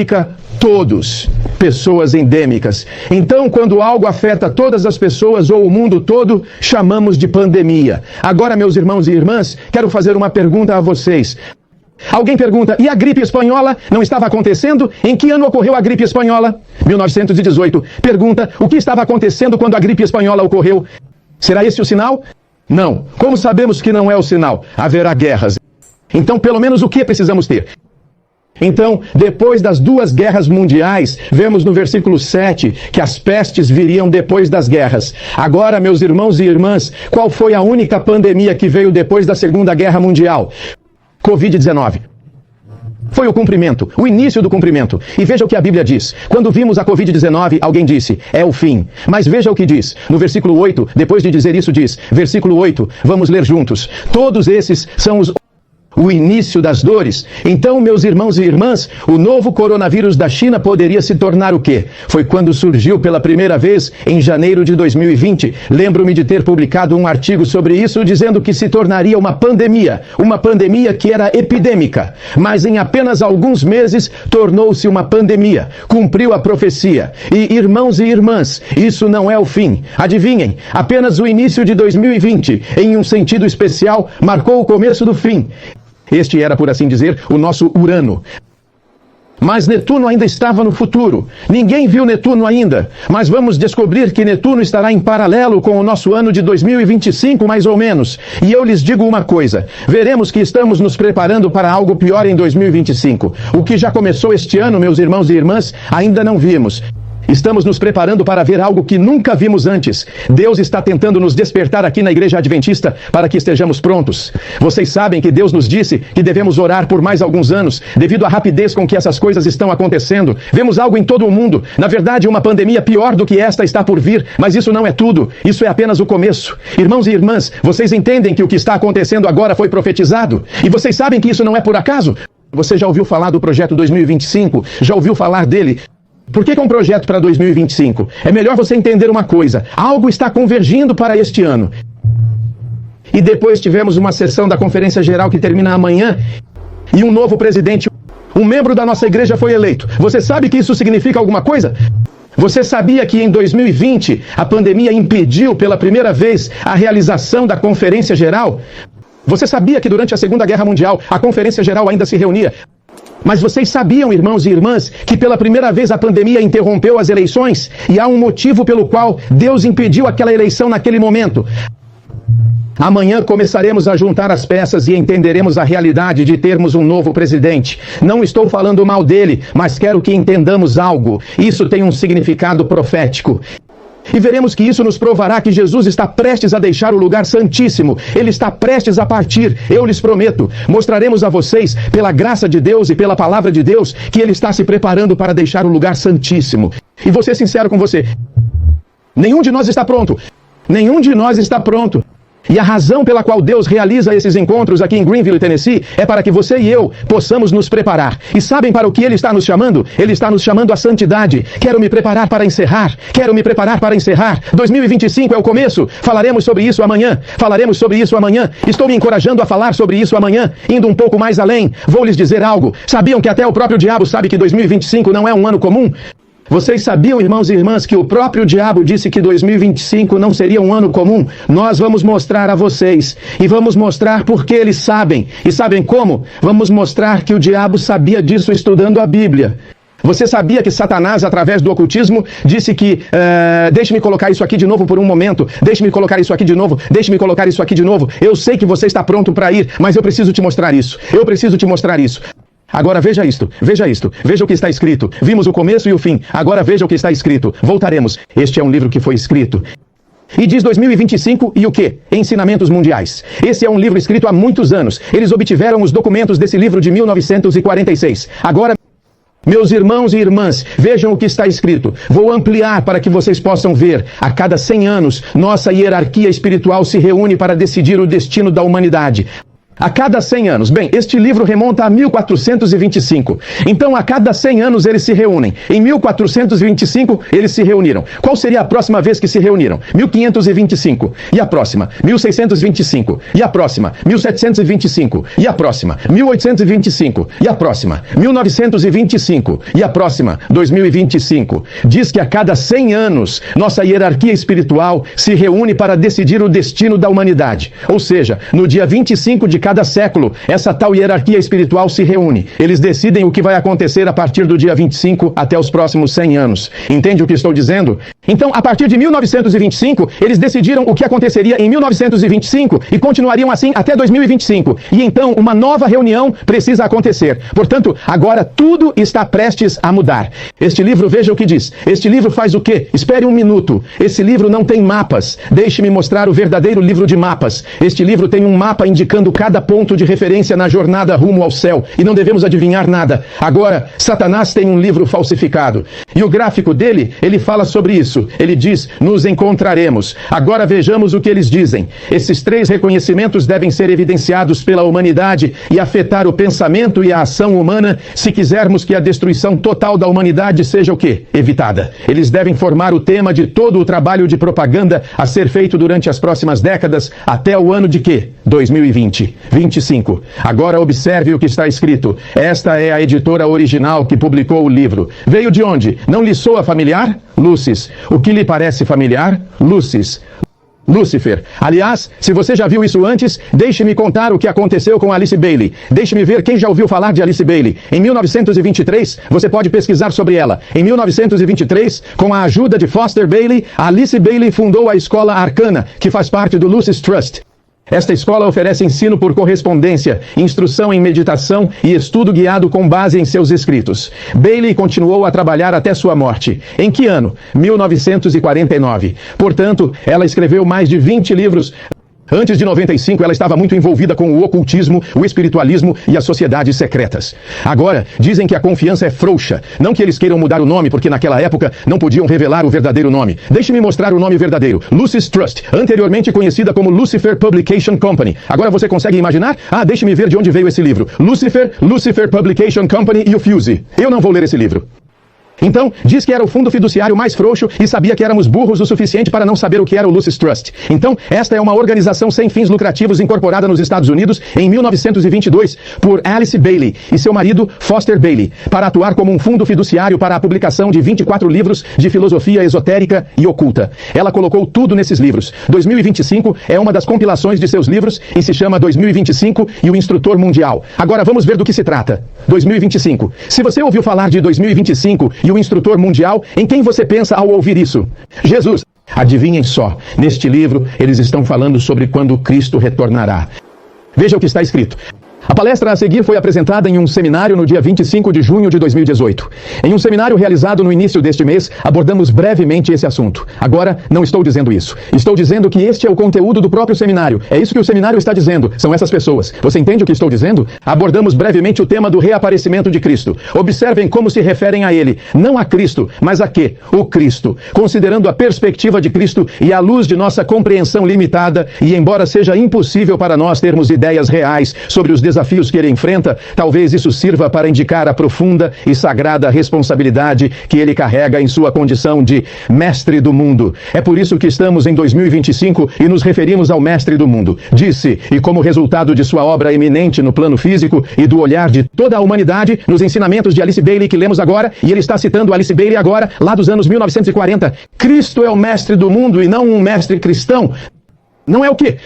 todos, pessoas endêmicas. Então, quando algo afeta todas as pessoas ou o mundo todo, chamamos de pandemia. Agora, meus irmãos e irmãs, quero fazer uma pergunta a vocês. Alguém pergunta, e a gripe espanhola não estava acontecendo? Em que ano ocorreu a gripe espanhola? 1918. Pergunta, o que estava acontecendo quando a gripe espanhola ocorreu? Será esse o sinal? Não. Como sabemos que não é o sinal? Haverá guerras. Então, pelo menos o que precisamos ter? Então, depois das duas guerras mundiais, vemos no versículo 7 que as pestes viriam depois das guerras. Agora, meus irmãos e irmãs, qual foi a única pandemia que veio depois da Segunda Guerra Mundial? Covid-19. Foi o cumprimento, o início do cumprimento. E veja o que a Bíblia diz. Quando vimos a Covid-19, alguém disse, é o fim. Mas veja o que diz. No versículo 8, depois de dizer isso, diz, versículo 8, vamos ler juntos. Todos esses são o início das dores. Então, meus irmãos e irmãs, o novo coronavírus da China poderia se tornar o quê? Foi quando surgiu pela primeira vez em janeiro de 2020. Lembro-me de ter publicado um artigo sobre isso, dizendo que se tornaria uma pandemia que era epidêmica, mas em apenas alguns meses tornou-se uma pandemia. Cumpriu a profecia. E, irmãos e irmãs, isso não é o fim. Adivinhem, apenas o início de 2020, em um sentido especial, marcou o começo do fim. Este era, por assim dizer, o nosso Urano. Mas Netuno ainda estava no futuro. Ninguém viu Netuno ainda. Mas vamos descobrir que Netuno estará em paralelo com o nosso ano de 2025, mais ou menos. E eu lhes digo uma coisa. Veremos que estamos nos preparando para algo pior em 2025. O que já começou este ano, meus irmãos e irmãs, ainda não vimos. Estamos nos preparando para ver algo que nunca vimos antes. Deus está tentando nos despertar aqui na Igreja Adventista para que estejamos prontos. Vocês sabem que Deus nos disse que devemos orar por mais alguns anos, devido à rapidez com que essas coisas estão acontecendo. Vemos algo em todo o mundo. Na verdade, uma pandemia pior do que esta está por vir, mas isso não é tudo. Isso é apenas o começo. Irmãos e irmãs, vocês entendem que o que está acontecendo agora foi profetizado? E vocês sabem que isso não é por acaso? Você já ouviu falar do projeto 2025? Já ouviu falar dele? Por que é um projeto para 2025? É melhor você entender uma coisa. Algo está convergindo para este ano. E depois tivemos uma sessão da Conferência Geral que termina amanhã. E um novo presidente, um membro da nossa igreja foi eleito. Você sabe que isso significa alguma coisa? Você sabia que em 2020 a pandemia impediu pela primeira vez a realização da Conferência Geral? Você sabia que durante a Segunda Guerra Mundial a Conferência Geral ainda se reunia? Mas vocês sabiam, irmãos e irmãs, que pela primeira vez a pandemia interrompeu as eleições? E há um motivo pelo qual Deus impediu aquela eleição naquele momento. Amanhã começaremos a juntar as peças e entenderemos a realidade de termos um novo presidente. Não estou falando mal dele, mas quero que entendamos algo. Isso tem um significado profético. E veremos que isso nos provará que Jesus está prestes a deixar o lugar santíssimo. Ele está prestes a partir, eu lhes prometo. Mostraremos a vocês, pela graça de Deus e pela palavra de Deus, que Ele está se preparando para deixar o lugar santíssimo. E vou ser sincero com você. Nenhum de nós está pronto. Nenhum de nós está pronto. E a razão pela qual Deus realiza esses encontros aqui em Greenville, Tennessee, é para que você e eu possamos nos preparar. E sabem para o que Ele está nos chamando? Ele está nos chamando à santidade. Quero me preparar para encerrar. Quero me preparar para encerrar. 2025 é o começo. Falaremos sobre isso amanhã. Falaremos sobre isso amanhã. Estou me encorajando a falar sobre isso amanhã. Indo um pouco mais além, vou lhes dizer algo. Sabiam que até o próprio diabo sabe que 2025 não é um ano comum? Vocês sabiam, irmãos e irmãs, que o próprio diabo disse que 2025 não seria um ano comum? Nós vamos mostrar a vocês. E vamos mostrar porque eles sabem. E sabem como? Vamos mostrar que o diabo sabia disso estudando a Bíblia. Você sabia que Satanás, através do ocultismo, disse que... deixe-me colocar isso aqui de novo por um momento. Deixe-me colocar isso aqui de novo. Deixe-me colocar isso aqui de novo. Eu sei que você está pronto para ir, mas eu preciso te mostrar isso. Eu preciso te mostrar isso. Agora veja isto, veja o que está escrito. Vimos o começo e o fim, agora veja o que está escrito. Voltaremos. Este é um livro que foi escrito. E diz 2025 e o quê? Ensinamentos Mundiais. Esse é um livro escrito há muitos anos. Eles obtiveram os documentos desse livro de 1946. Agora, meus irmãos e irmãs, vejam o que está escrito. Vou ampliar para que vocês possam ver. A cada 100 anos, nossa hierarquia espiritual se reúne para decidir o destino da humanidade. A cada 100 anos. Bem, este livro remonta a 1425. Então, a cada 100 anos eles se reúnem. Em 1425, eles se reuniram. Qual seria a próxima vez que se reuniram? 1525. E a próxima? 1625. E a próxima? 1725. E a próxima? 1825. E a próxima? 1925. E a próxima? 2025. Diz que a cada 100 anos, nossa hierarquia espiritual se reúne para decidir o destino da humanidade. Ou seja, no dia 25 de cada século, essa tal hierarquia espiritual se reúne. Eles decidem o que vai acontecer a partir do dia 25 até os próximos 100 anos. Entende o que estou dizendo? Então, a partir de 1925, eles decidiram o que aconteceria em 1925 e continuariam assim até 2025. E então, uma nova reunião precisa acontecer. Portanto, agora tudo está prestes a mudar. Este livro, veja o que diz. Este livro faz o quê? Espere um minuto. Esse livro não tem mapas. Deixe-me mostrar o verdadeiro livro de mapas. Este livro tem um mapa indicando cada ponto de referência na jornada rumo ao céu. E não devemos adivinhar nada. Agora, Satanás tem um livro falsificado. E o gráfico dele, ele fala sobre isso. Ele diz, nos encontraremos. Agora vejamos o que eles dizem. Esses 3 reconhecimentos devem ser evidenciados pela humanidade e afetar o pensamento e a ação humana se quisermos que a destruição total da humanidade seja o quê? Evitada. Eles devem formar o tema de todo o trabalho de propaganda a ser feito durante as próximas décadas até o ano de quê? 2020. 25. Agora observe o que está escrito. Esta é a editora original que publicou o livro. Veio de onde? Não lhe soa familiar? Lucis. O que lhe parece familiar? Lucis. Lúcifer. Aliás, se você já viu isso antes, deixe-me contar o que aconteceu com Alice Bailey. Deixe-me ver quem já ouviu falar de Alice Bailey. Em 1923, você pode pesquisar sobre ela. Em 1923, com a ajuda de Foster Bailey, Alice Bailey fundou a Escola Arcana, que faz parte do Lucis Trust. Esta escola oferece ensino por correspondência, instrução em meditação e estudo guiado com base em seus escritos. Bailey continuou a trabalhar até sua morte. Em que ano? 1949. Portanto, ela escreveu mais de 20 livros. Antes de 95, ela estava muito envolvida com o ocultismo, o espiritualismo e as sociedades secretas. Agora, dizem que a confiança é frouxa. Não que eles queiram mudar o nome, porque naquela época não podiam revelar o verdadeiro nome. Deixe-me mostrar o nome verdadeiro. Lucis Trust, anteriormente conhecida como Lucifer Publication Company. Agora você consegue imaginar? Deixe-me ver de onde veio esse livro. Lucifer Publication Company e o Fuse. Eu não vou ler esse livro. Então, diz que era o fundo fiduciário mais frouxo e sabia que éramos burros o suficiente para não saber o que era o Lucis Trust. Então, esta é uma organização sem fins lucrativos incorporada nos Estados Unidos em 1922 por Alice Bailey e seu marido Foster Bailey, para atuar como um fundo fiduciário para a publicação de 24 livros de filosofia esotérica e oculta. Ela colocou tudo nesses livros. 2025 é uma das compilações de seus livros e se chama 2025 e o Instrutor Mundial. Agora vamos ver do que se trata. 2025. Se você ouviu falar de 2025 e o Instrutor Mundial, em quem você pensa ao ouvir isso? Jesus. Adivinhem só, neste livro eles estão falando sobre quando Cristo retornará. Veja o que está escrito. A palestra a seguir foi apresentada em um seminário no dia 25 de junho de 2018. Em um seminário realizado no início deste mês, abordamos brevemente esse assunto. Agora, não estou dizendo isso. Estou dizendo que este é o conteúdo do próprio seminário. É isso que o seminário está dizendo. São essas pessoas. Você entende o que estou dizendo? Abordamos brevemente o tema do reaparecimento de Cristo. Observem como se referem a ele. Não a Cristo, mas a quê? O Cristo. Considerando a perspectiva de Cristo e à luz de nossa compreensão limitada, e embora seja impossível para nós termos ideias reais sobre os desafios que ele enfrenta, talvez isso sirva para indicar a profunda e sagrada responsabilidade que ele carrega em sua condição de mestre do mundo. É por isso que estamos em 2025 e nos referimos ao mestre do mundo. Disse, e como resultado de sua obra eminente no plano físico e do olhar de toda a humanidade, nos ensinamentos de Alice Bailey que lemos agora, e ele está citando Alice Bailey agora, lá dos anos 1940, Cristo é o mestre do mundo e não um mestre cristão. Não é o quê?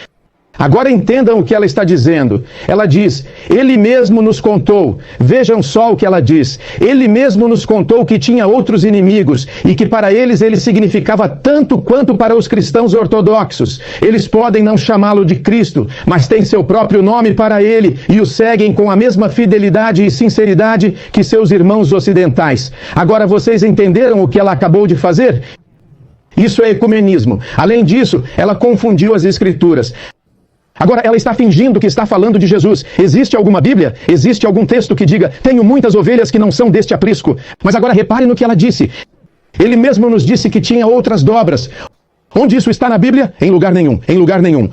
Agora entendam o que ela está dizendo. Ela diz, ele mesmo nos contou. Vejam só o que ela diz. Ele mesmo nos contou que tinha outros inimigos e que para eles ele significava tanto quanto para os cristãos ortodoxos. Eles podem não chamá-lo de Cristo, mas têm seu próprio nome para ele e o seguem com a mesma fidelidade e sinceridade que seus irmãos ocidentais. Agora vocês entenderam o que ela acabou de fazer? Isso é ecumenismo. Além disso, ela confundiu as escrituras. Agora, ela está fingindo que está falando de Jesus. Existe alguma Bíblia? Existe algum texto que diga, tenho muitas ovelhas que não são deste aprisco? Mas agora repare no que ela disse. Ele mesmo nos disse que tinha outras dobras. Onde isso está na Bíblia? Em lugar nenhum, em lugar nenhum.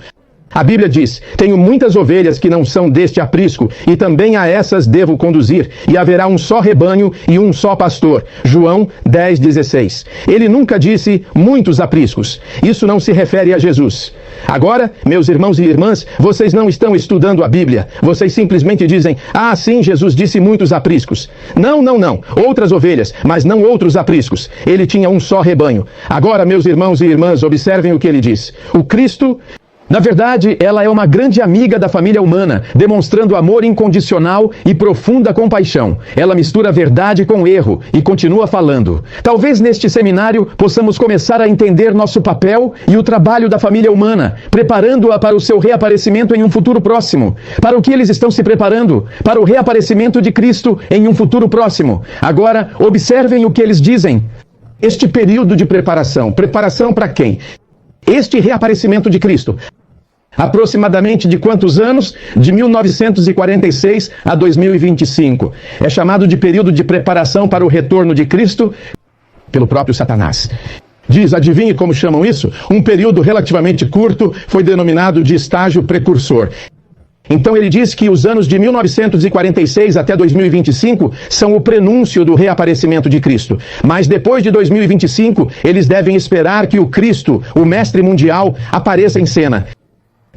A Bíblia diz, tenho muitas ovelhas que não são deste aprisco, e também a essas devo conduzir, e haverá um só rebanho e um só pastor. João 10:16. Ele nunca disse muitos apriscos. Isso não se refere a Jesus. Agora, meus irmãos e irmãs, vocês não estão estudando a Bíblia. Vocês simplesmente dizem, sim, Jesus disse muitos apriscos. Não. Outras ovelhas, mas não outros apriscos. Ele tinha um só rebanho. Agora, meus irmãos e irmãs, observem o que ele diz. O Cristo... Na verdade, ela é uma grande amiga da família humana, demonstrando amor incondicional e profunda compaixão. Ela mistura verdade com erro e continua falando. Talvez neste seminário possamos começar a entender nosso papel e o trabalho da família humana, preparando-a para o seu reaparecimento em um futuro próximo. Para o que eles estão se preparando? Para o reaparecimento de Cristo em um futuro próximo. Agora, observem o que eles dizem. Este período de preparação. Preparação para quem? Este reaparecimento de Cristo. Aproximadamente de quantos anos? De 1946 a 2025. É chamado de período de preparação para o retorno de Cristo pelo próprio Satanás. Diz, adivinhe como chamam isso? Um período relativamente curto foi denominado de estágio precursor. Então ele diz que os anos de 1946 até 2025 são o prenúncio do reaparecimento de Cristo. Mas depois de 2025, eles devem esperar que o Cristo, o mestre mundial, apareça em cena.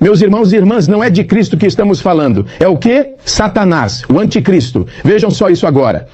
Meus irmãos e irmãs, não é de Cristo que estamos falando. É o quê? Satanás, o anticristo. Vejam só isso agora.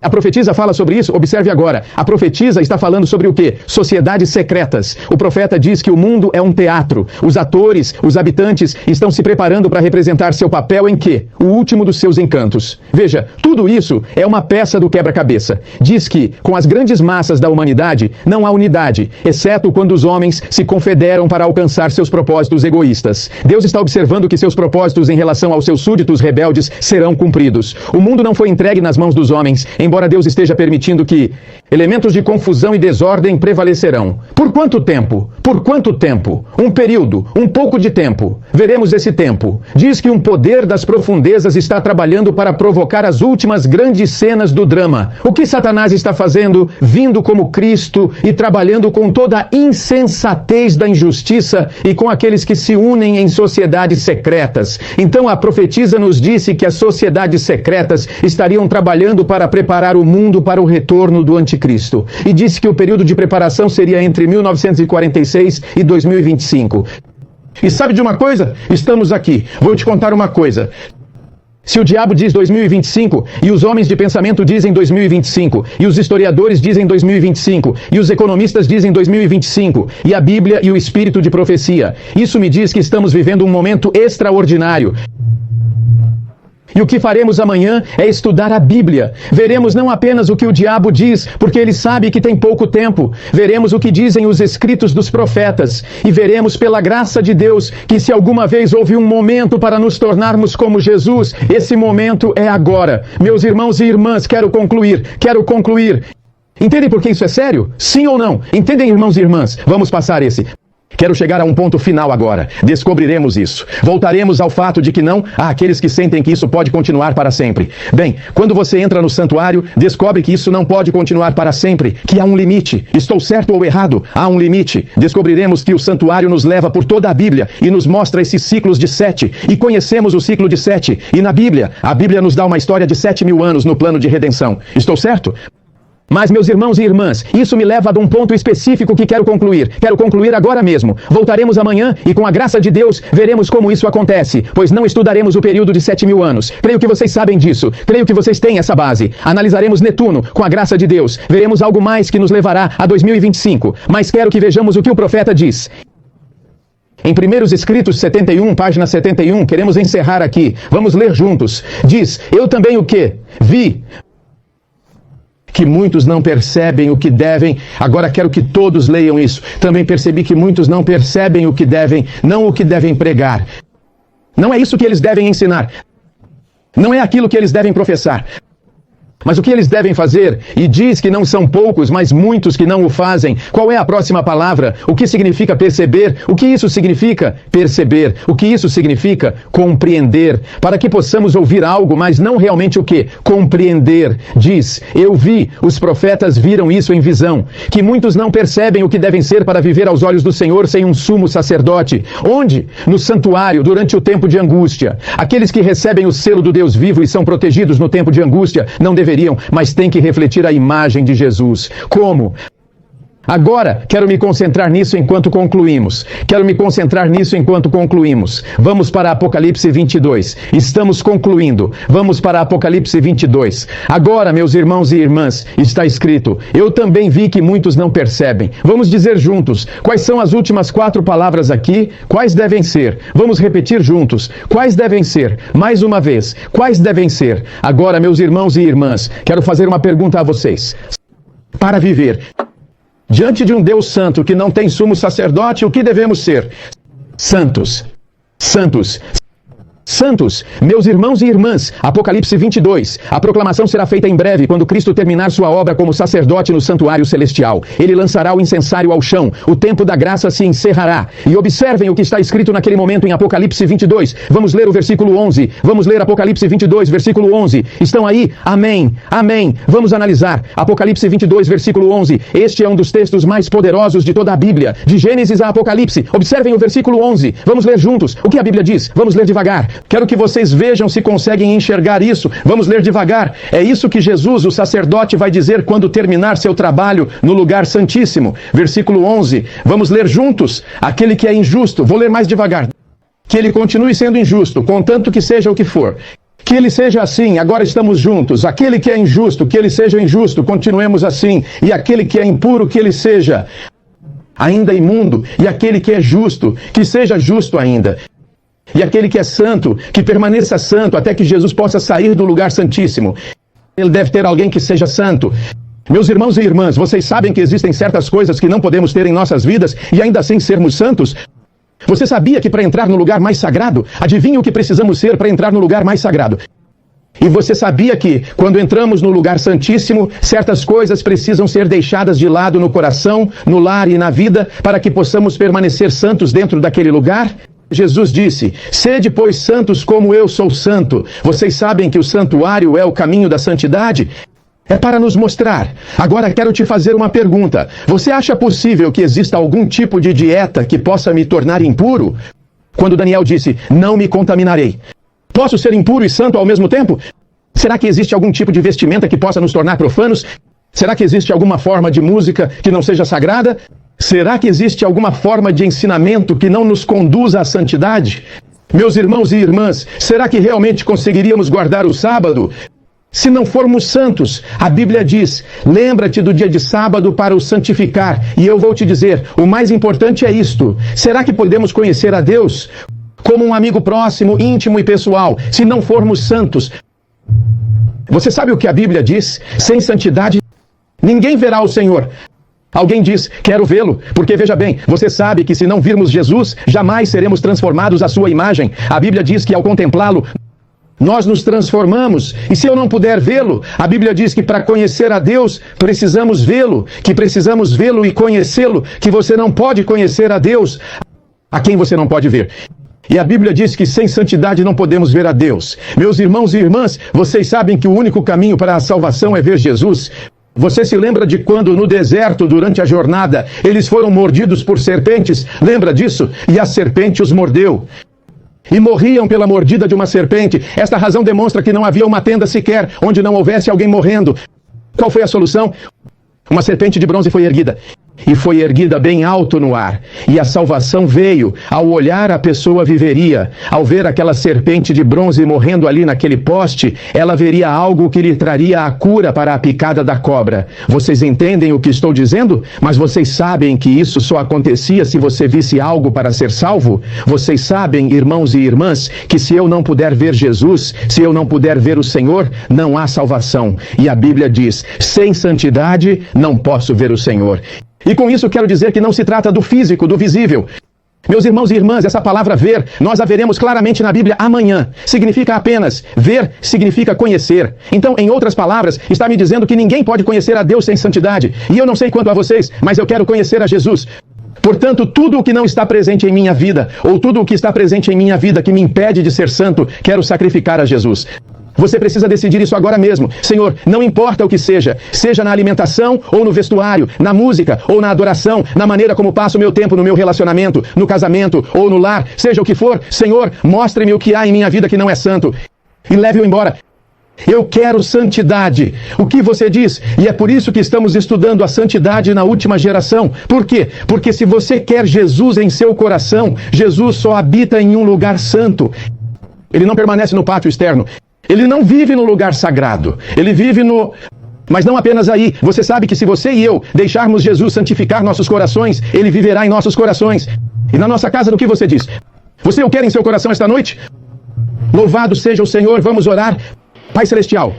A profetisa fala sobre isso? Observe agora. A profetisa está falando sobre o quê? Sociedades secretas. O profeta diz que o mundo é um teatro. Os atores, os habitantes estão se preparando para representar seu papel em quê? O último dos seus encantos. Veja, tudo isso é uma peça do quebra-cabeça. Diz que, com as grandes massas da humanidade, não há unidade, exceto quando os homens se confederam para alcançar seus propósitos egoístas. Deus está observando que seus propósitos em relação aos seus súditos rebeldes serão cumpridos. O mundo não foi entregue nas mãos dos homens, embora Deus esteja permitindo que elementos de confusão e desordem prevalecerão. Por quanto tempo? Por quanto tempo? Um período, um pouco de tempo. Veremos esse tempo. Diz que um poder das profundezas está trabalhando para provocar as últimas grandes cenas do drama. O que Satanás está fazendo? Vindo como Cristo e trabalhando com toda a insensatez da injustiça e com aqueles que se unem em sociedades secretas. Então a profetisa nos disse que as sociedades secretas estariam trabalhando para preparar o mundo para o retorno do anticristo. E disse que o período de preparação seria entre 1946 e 2025. E sabe de uma coisa? Estamos aqui. Vou te contar uma coisa. Se o diabo diz 2025, e os homens de pensamento dizem 2025, e os historiadores dizem 2025, e os economistas dizem 2025, e a Bíblia e o Espírito de profecia, isso me diz que estamos vivendo um momento extraordinário. E o que faremos amanhã é estudar a Bíblia. Veremos não apenas o que o diabo diz, porque ele sabe que tem pouco tempo. Veremos o que dizem os escritos dos profetas. E veremos pela graça de Deus que se alguma vez houve um momento para nos tornarmos como Jesus, esse momento é agora. Meus irmãos e irmãs, quero concluir. Entendem por que isso é sério? Sim ou não? Entendem, irmãos e irmãs? Vamos passar esse. Quero chegar a um ponto final agora. Descobriremos isso. Voltaremos ao fato de que não há aqueles que sentem que isso pode continuar para sempre. Bem, quando você entra no santuário, descobre que isso não pode continuar para sempre, que há um limite. Estou certo ou errado? Há um limite. Descobriremos que o santuário nos leva por toda a Bíblia e nos mostra esses ciclos de 7. E conhecemos o ciclo de 7. E na Bíblia, a Bíblia nos dá uma história de 7.000 anos no plano de redenção. Estou certo? Mas, meus irmãos e irmãs, isso me leva a um ponto específico que quero concluir. Quero concluir agora mesmo. Voltaremos amanhã e, com a graça de Deus, veremos como isso acontece, pois não estudaremos o período de 7.000 anos. Creio que vocês sabem disso. Creio que vocês têm essa base. Analisaremos Netuno, com a graça de Deus. Veremos algo mais que nos levará a 2025. Mas quero que vejamos o que o profeta diz. Em Primeiros Escritos 71, página 71, queremos encerrar aqui. Vamos ler juntos. Diz, eu também o quê? Vi que muitos não percebem o que devem. Agora quero que todos leiam isso. Também percebi que muitos não percebem o que devem, não o que devem pregar. Não é isso que eles devem ensinar. Não é aquilo que eles devem professar. Mas o que eles devem fazer? E diz que não são poucos, mas muitos que não o fazem. Qual é a próxima palavra? O que significa perceber? O que isso significa? Perceber. O que isso significa? Compreender. Para que possamos ouvir algo, mas não realmente o quê? Compreender. Diz, eu vi, os profetas viram isso em visão, que muitos não percebem o que devem ser para viver aos olhos do Senhor sem um sumo sacerdote. Onde? No santuário, durante o tempo de angústia. Aqueles que recebem o selo do Deus vivo e são protegidos no tempo de angústia, não deveriam, mas tem que refletir a imagem de Jesus. Como? Agora, quero me concentrar nisso enquanto concluímos. Vamos para Apocalipse 22. Estamos concluindo. Vamos para Apocalipse 22. Agora, meus irmãos e irmãs, está escrito, eu também vi que muitos não percebem. Vamos dizer juntos, quais são as últimas 4 palavras aqui? Quais devem ser? Vamos repetir juntos. Quais devem ser? Mais uma vez. Quais devem ser? Agora, meus irmãos e irmãs, quero fazer uma pergunta a vocês. Para viver diante de um Deus santo que não tem sumo sacerdote, o que devemos ser? Santos. Santos. Santos, meus irmãos e irmãs, Apocalipse 22, a proclamação será feita em breve, quando Cristo terminar sua obra como sacerdote no santuário celestial. Ele lançará o incensário ao chão, o tempo da graça se encerrará. E observem o que está escrito naquele momento em Apocalipse 22. Vamos ler o versículo 11. Vamos ler Apocalipse 22, versículo 11. Estão aí? Amém. Amém. Vamos analisar. Apocalipse 22, versículo 11. Este é um dos textos mais poderosos de toda a Bíblia, de Gênesis a Apocalipse. Observem o versículo 11. Vamos ler juntos. O que a Bíblia diz? Vamos ler devagar. Quero que vocês vejam se conseguem enxergar isso. Vamos ler devagar. É isso que Jesus, o sacerdote, vai dizer quando terminar seu trabalho no lugar santíssimo. Versículo 11. Vamos ler juntos. Aquele que é injusto, vou ler mais devagar. Que ele continue sendo injusto, contanto que seja o que for. Que ele seja assim, agora estamos juntos. Aquele que é injusto, que ele seja injusto, continuemos assim. E aquele que é impuro, que ele seja ainda imundo. E aquele que é justo, que seja justo ainda. E aquele que é santo, que permaneça santo, até que Jesus possa sair do lugar santíssimo. Ele deve ter alguém que seja santo. Meus irmãos e irmãs, vocês sabem que existem certas coisas que não podemos ter em nossas vidas e ainda assim sermos santos? Você sabia que para entrar no lugar mais sagrado, adivinha o que precisamos ser para entrar no lugar mais sagrado? E você sabia que, quando entramos no lugar santíssimo, certas coisas precisam ser deixadas de lado no coração, no lar e na vida, para que possamos permanecer santos dentro daquele lugar? Jesus disse: sede, pois, santos como eu sou santo. Vocês sabem que o santuário é o caminho da santidade? É para nos mostrar. Agora quero te fazer uma pergunta. Você acha possível que exista algum tipo de dieta que possa me tornar impuro? Quando Daniel disse, não me contaminarei. Posso ser impuro e santo ao mesmo tempo? Será que existe algum tipo de vestimenta que possa nos tornar profanos? Será que existe alguma forma de música que não seja sagrada? Será que existe alguma forma de ensinamento que não nos conduza à santidade? Meus irmãos e irmãs, será que realmente conseguiríamos guardar o sábado? Se não formos santos, a Bíblia diz, lembra-te do dia de sábado para o santificar. E eu vou te dizer, o mais importante é isto. Será que podemos conhecer a Deus como um amigo próximo, íntimo e pessoal, se não formos santos? Você sabe o que a Bíblia diz? Sem santidade, ninguém verá o Senhor. Alguém diz, quero vê-lo, porque veja bem, você sabe que se não virmos Jesus, jamais seremos transformados à sua imagem. A Bíblia diz que ao contemplá-lo, nós nos transformamos, e se eu não puder vê-lo, a Bíblia diz que para conhecer a Deus, precisamos vê-lo, que precisamos vê-lo e conhecê-lo, que você não pode conhecer a Deus, a quem você não pode ver. E a Bíblia diz que sem santidade não podemos ver a Deus. Meus irmãos e irmãs, vocês sabem que o único caminho para a salvação é ver Jesus. Você se lembra de quando no deserto, durante a jornada, eles foram mordidos por serpentes? Lembra disso? E a serpente os mordeu. E morriam pela mordida de uma serpente. Esta razão demonstra que não havia uma tenda sequer onde não houvesse alguém morrendo. Qual foi a solução? Uma serpente de bronze foi erguida. E foi erguida bem alto no ar. E a salvação veio. Ao olhar, a pessoa viveria. Ao ver aquela serpente de bronze morrendo ali naquele poste, ela veria algo que lhe traria a cura para a picada da cobra. Vocês entendem o que estou dizendo? Mas vocês sabem que isso só acontecia se você visse algo para ser salvo? Vocês sabem, irmãos e irmãs, que se eu não puder ver Jesus, se eu não puder ver o Senhor, não há salvação. E a Bíblia diz, sem santidade não posso ver o Senhor. E com isso quero dizer que não se trata do físico, do visível. Meus irmãos e irmãs, essa palavra ver, nós a veremos claramente na Bíblia amanhã. Significa apenas, ver significa conhecer. Então, em outras palavras, está me dizendo que ninguém pode conhecer a Deus sem santidade. E eu não sei quanto a vocês, mas eu quero conhecer a Jesus. Portanto, tudo o que não está presente em minha vida, ou tudo o que está presente em minha vida que me impede de ser santo, quero sacrificar a Jesus. Você precisa decidir isso agora mesmo. Senhor, não importa o que seja, seja na alimentação ou no vestuário, na música ou na adoração, na maneira como passo o meu tempo no meu relacionamento, no casamento ou no lar, seja o que for, Senhor, mostre-me o que há em minha vida que não é santo e leve-o embora. Eu quero santidade. O que você diz? E é por isso que estamos estudando a santidade na última geração. Por quê? Porque se você quer Jesus em seu coração, Jesus só habita em um lugar santo. Ele não permanece no pátio externo. Ele não vive no lugar sagrado, ele vive no... Mas não apenas aí, você sabe que se você e eu deixarmos Jesus santificar nossos corações, ele viverá em nossos corações. E na nossa casa, do que você diz? Você o quer em seu coração esta noite? Louvado seja o Senhor, vamos orar. Pai Celestial,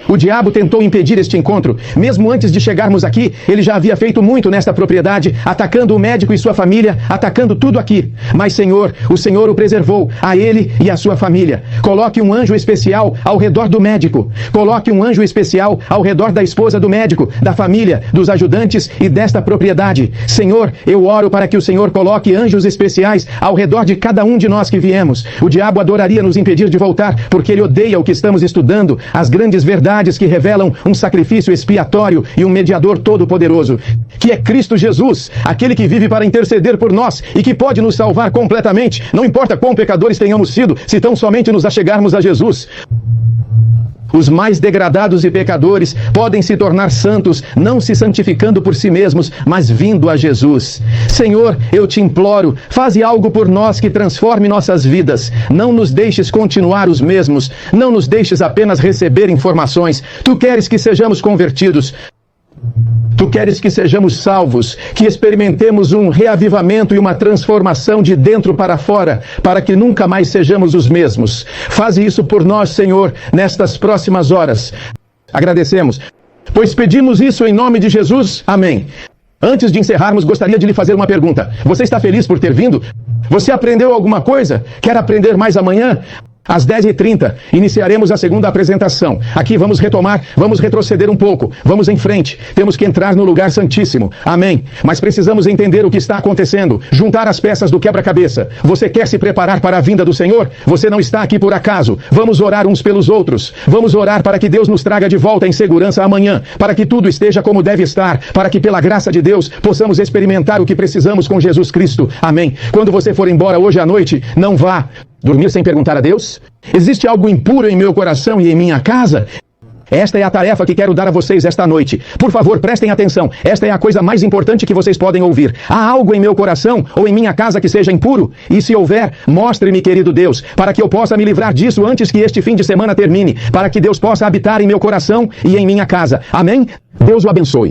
o diabo tentou impedir este encontro. Mesmo antes de chegarmos aqui, ele já havia feito muito nesta propriedade, atacando o médico e sua família, atacando tudo aqui. Mas, Senhor, o Senhor o preservou, a ele e a sua família. Coloque um anjo especial ao redor do médico. Coloque um anjo especial ao redor da esposa do médico, da família, dos ajudantes e desta propriedade. Senhor, eu oro para que o Senhor coloque anjos especiais ao redor de cada um de nós que viemos. O diabo adoraria nos impedir de voltar, porque ele odeia o que estamos estudando, as grandes verdades que revelam um sacrifício expiatório e um mediador todo-poderoso, que é Cristo Jesus, aquele que vive para interceder por nós e que pode nos salvar completamente, não importa quão pecadores tenhamos sido, se tão somente nos achegarmos a Jesus. Os mais degradados e pecadores podem se tornar santos, não se santificando por si mesmos, mas vindo a Jesus. Senhor, eu te imploro, faze algo por nós que transforme nossas vidas. Não nos deixes continuar os mesmos, não nos deixes apenas receber informações. Tu queres que sejamos convertidos. Tu queres que sejamos salvos, que experimentemos um reavivamento e uma transformação de dentro para fora, para que nunca mais sejamos os mesmos. Faze isso por nós, Senhor, nestas próximas horas. Agradecemos, pois pedimos isso em nome de Jesus. Amém. Antes de encerrarmos, gostaria de lhe fazer uma pergunta. Você está feliz por ter vindo? Você aprendeu alguma coisa? Quer aprender mais amanhã? Às 10h30, iniciaremos a segunda apresentação. Aqui vamos retroceder um pouco, vamos em frente. Temos que entrar no lugar santíssimo. Amém. Mas precisamos entender o que está acontecendo, juntar as peças do quebra-cabeça. Você quer se preparar para a vinda do Senhor? Você não está aqui por acaso. Vamos orar uns pelos outros. Vamos orar para que Deus nos traga de volta em segurança amanhã, para que tudo esteja como deve estar, para que pela graça de Deus possamos experimentar o que precisamos com Jesus Cristo. Amém. Quando você for embora hoje à noite, não vá dormir sem perguntar a Deus? Existe algo impuro em meu coração e em minha casa? Esta é a tarefa que quero dar a vocês esta noite. Por favor, prestem atenção. Esta é a coisa mais importante que vocês podem ouvir. Há algo em meu coração ou em minha casa que seja impuro? E se houver, mostre-me, querido Deus, para que eu possa me livrar disso antes que este fim de semana termine, para que Deus possa habitar em meu coração e em minha casa. Amém? Deus o abençoe.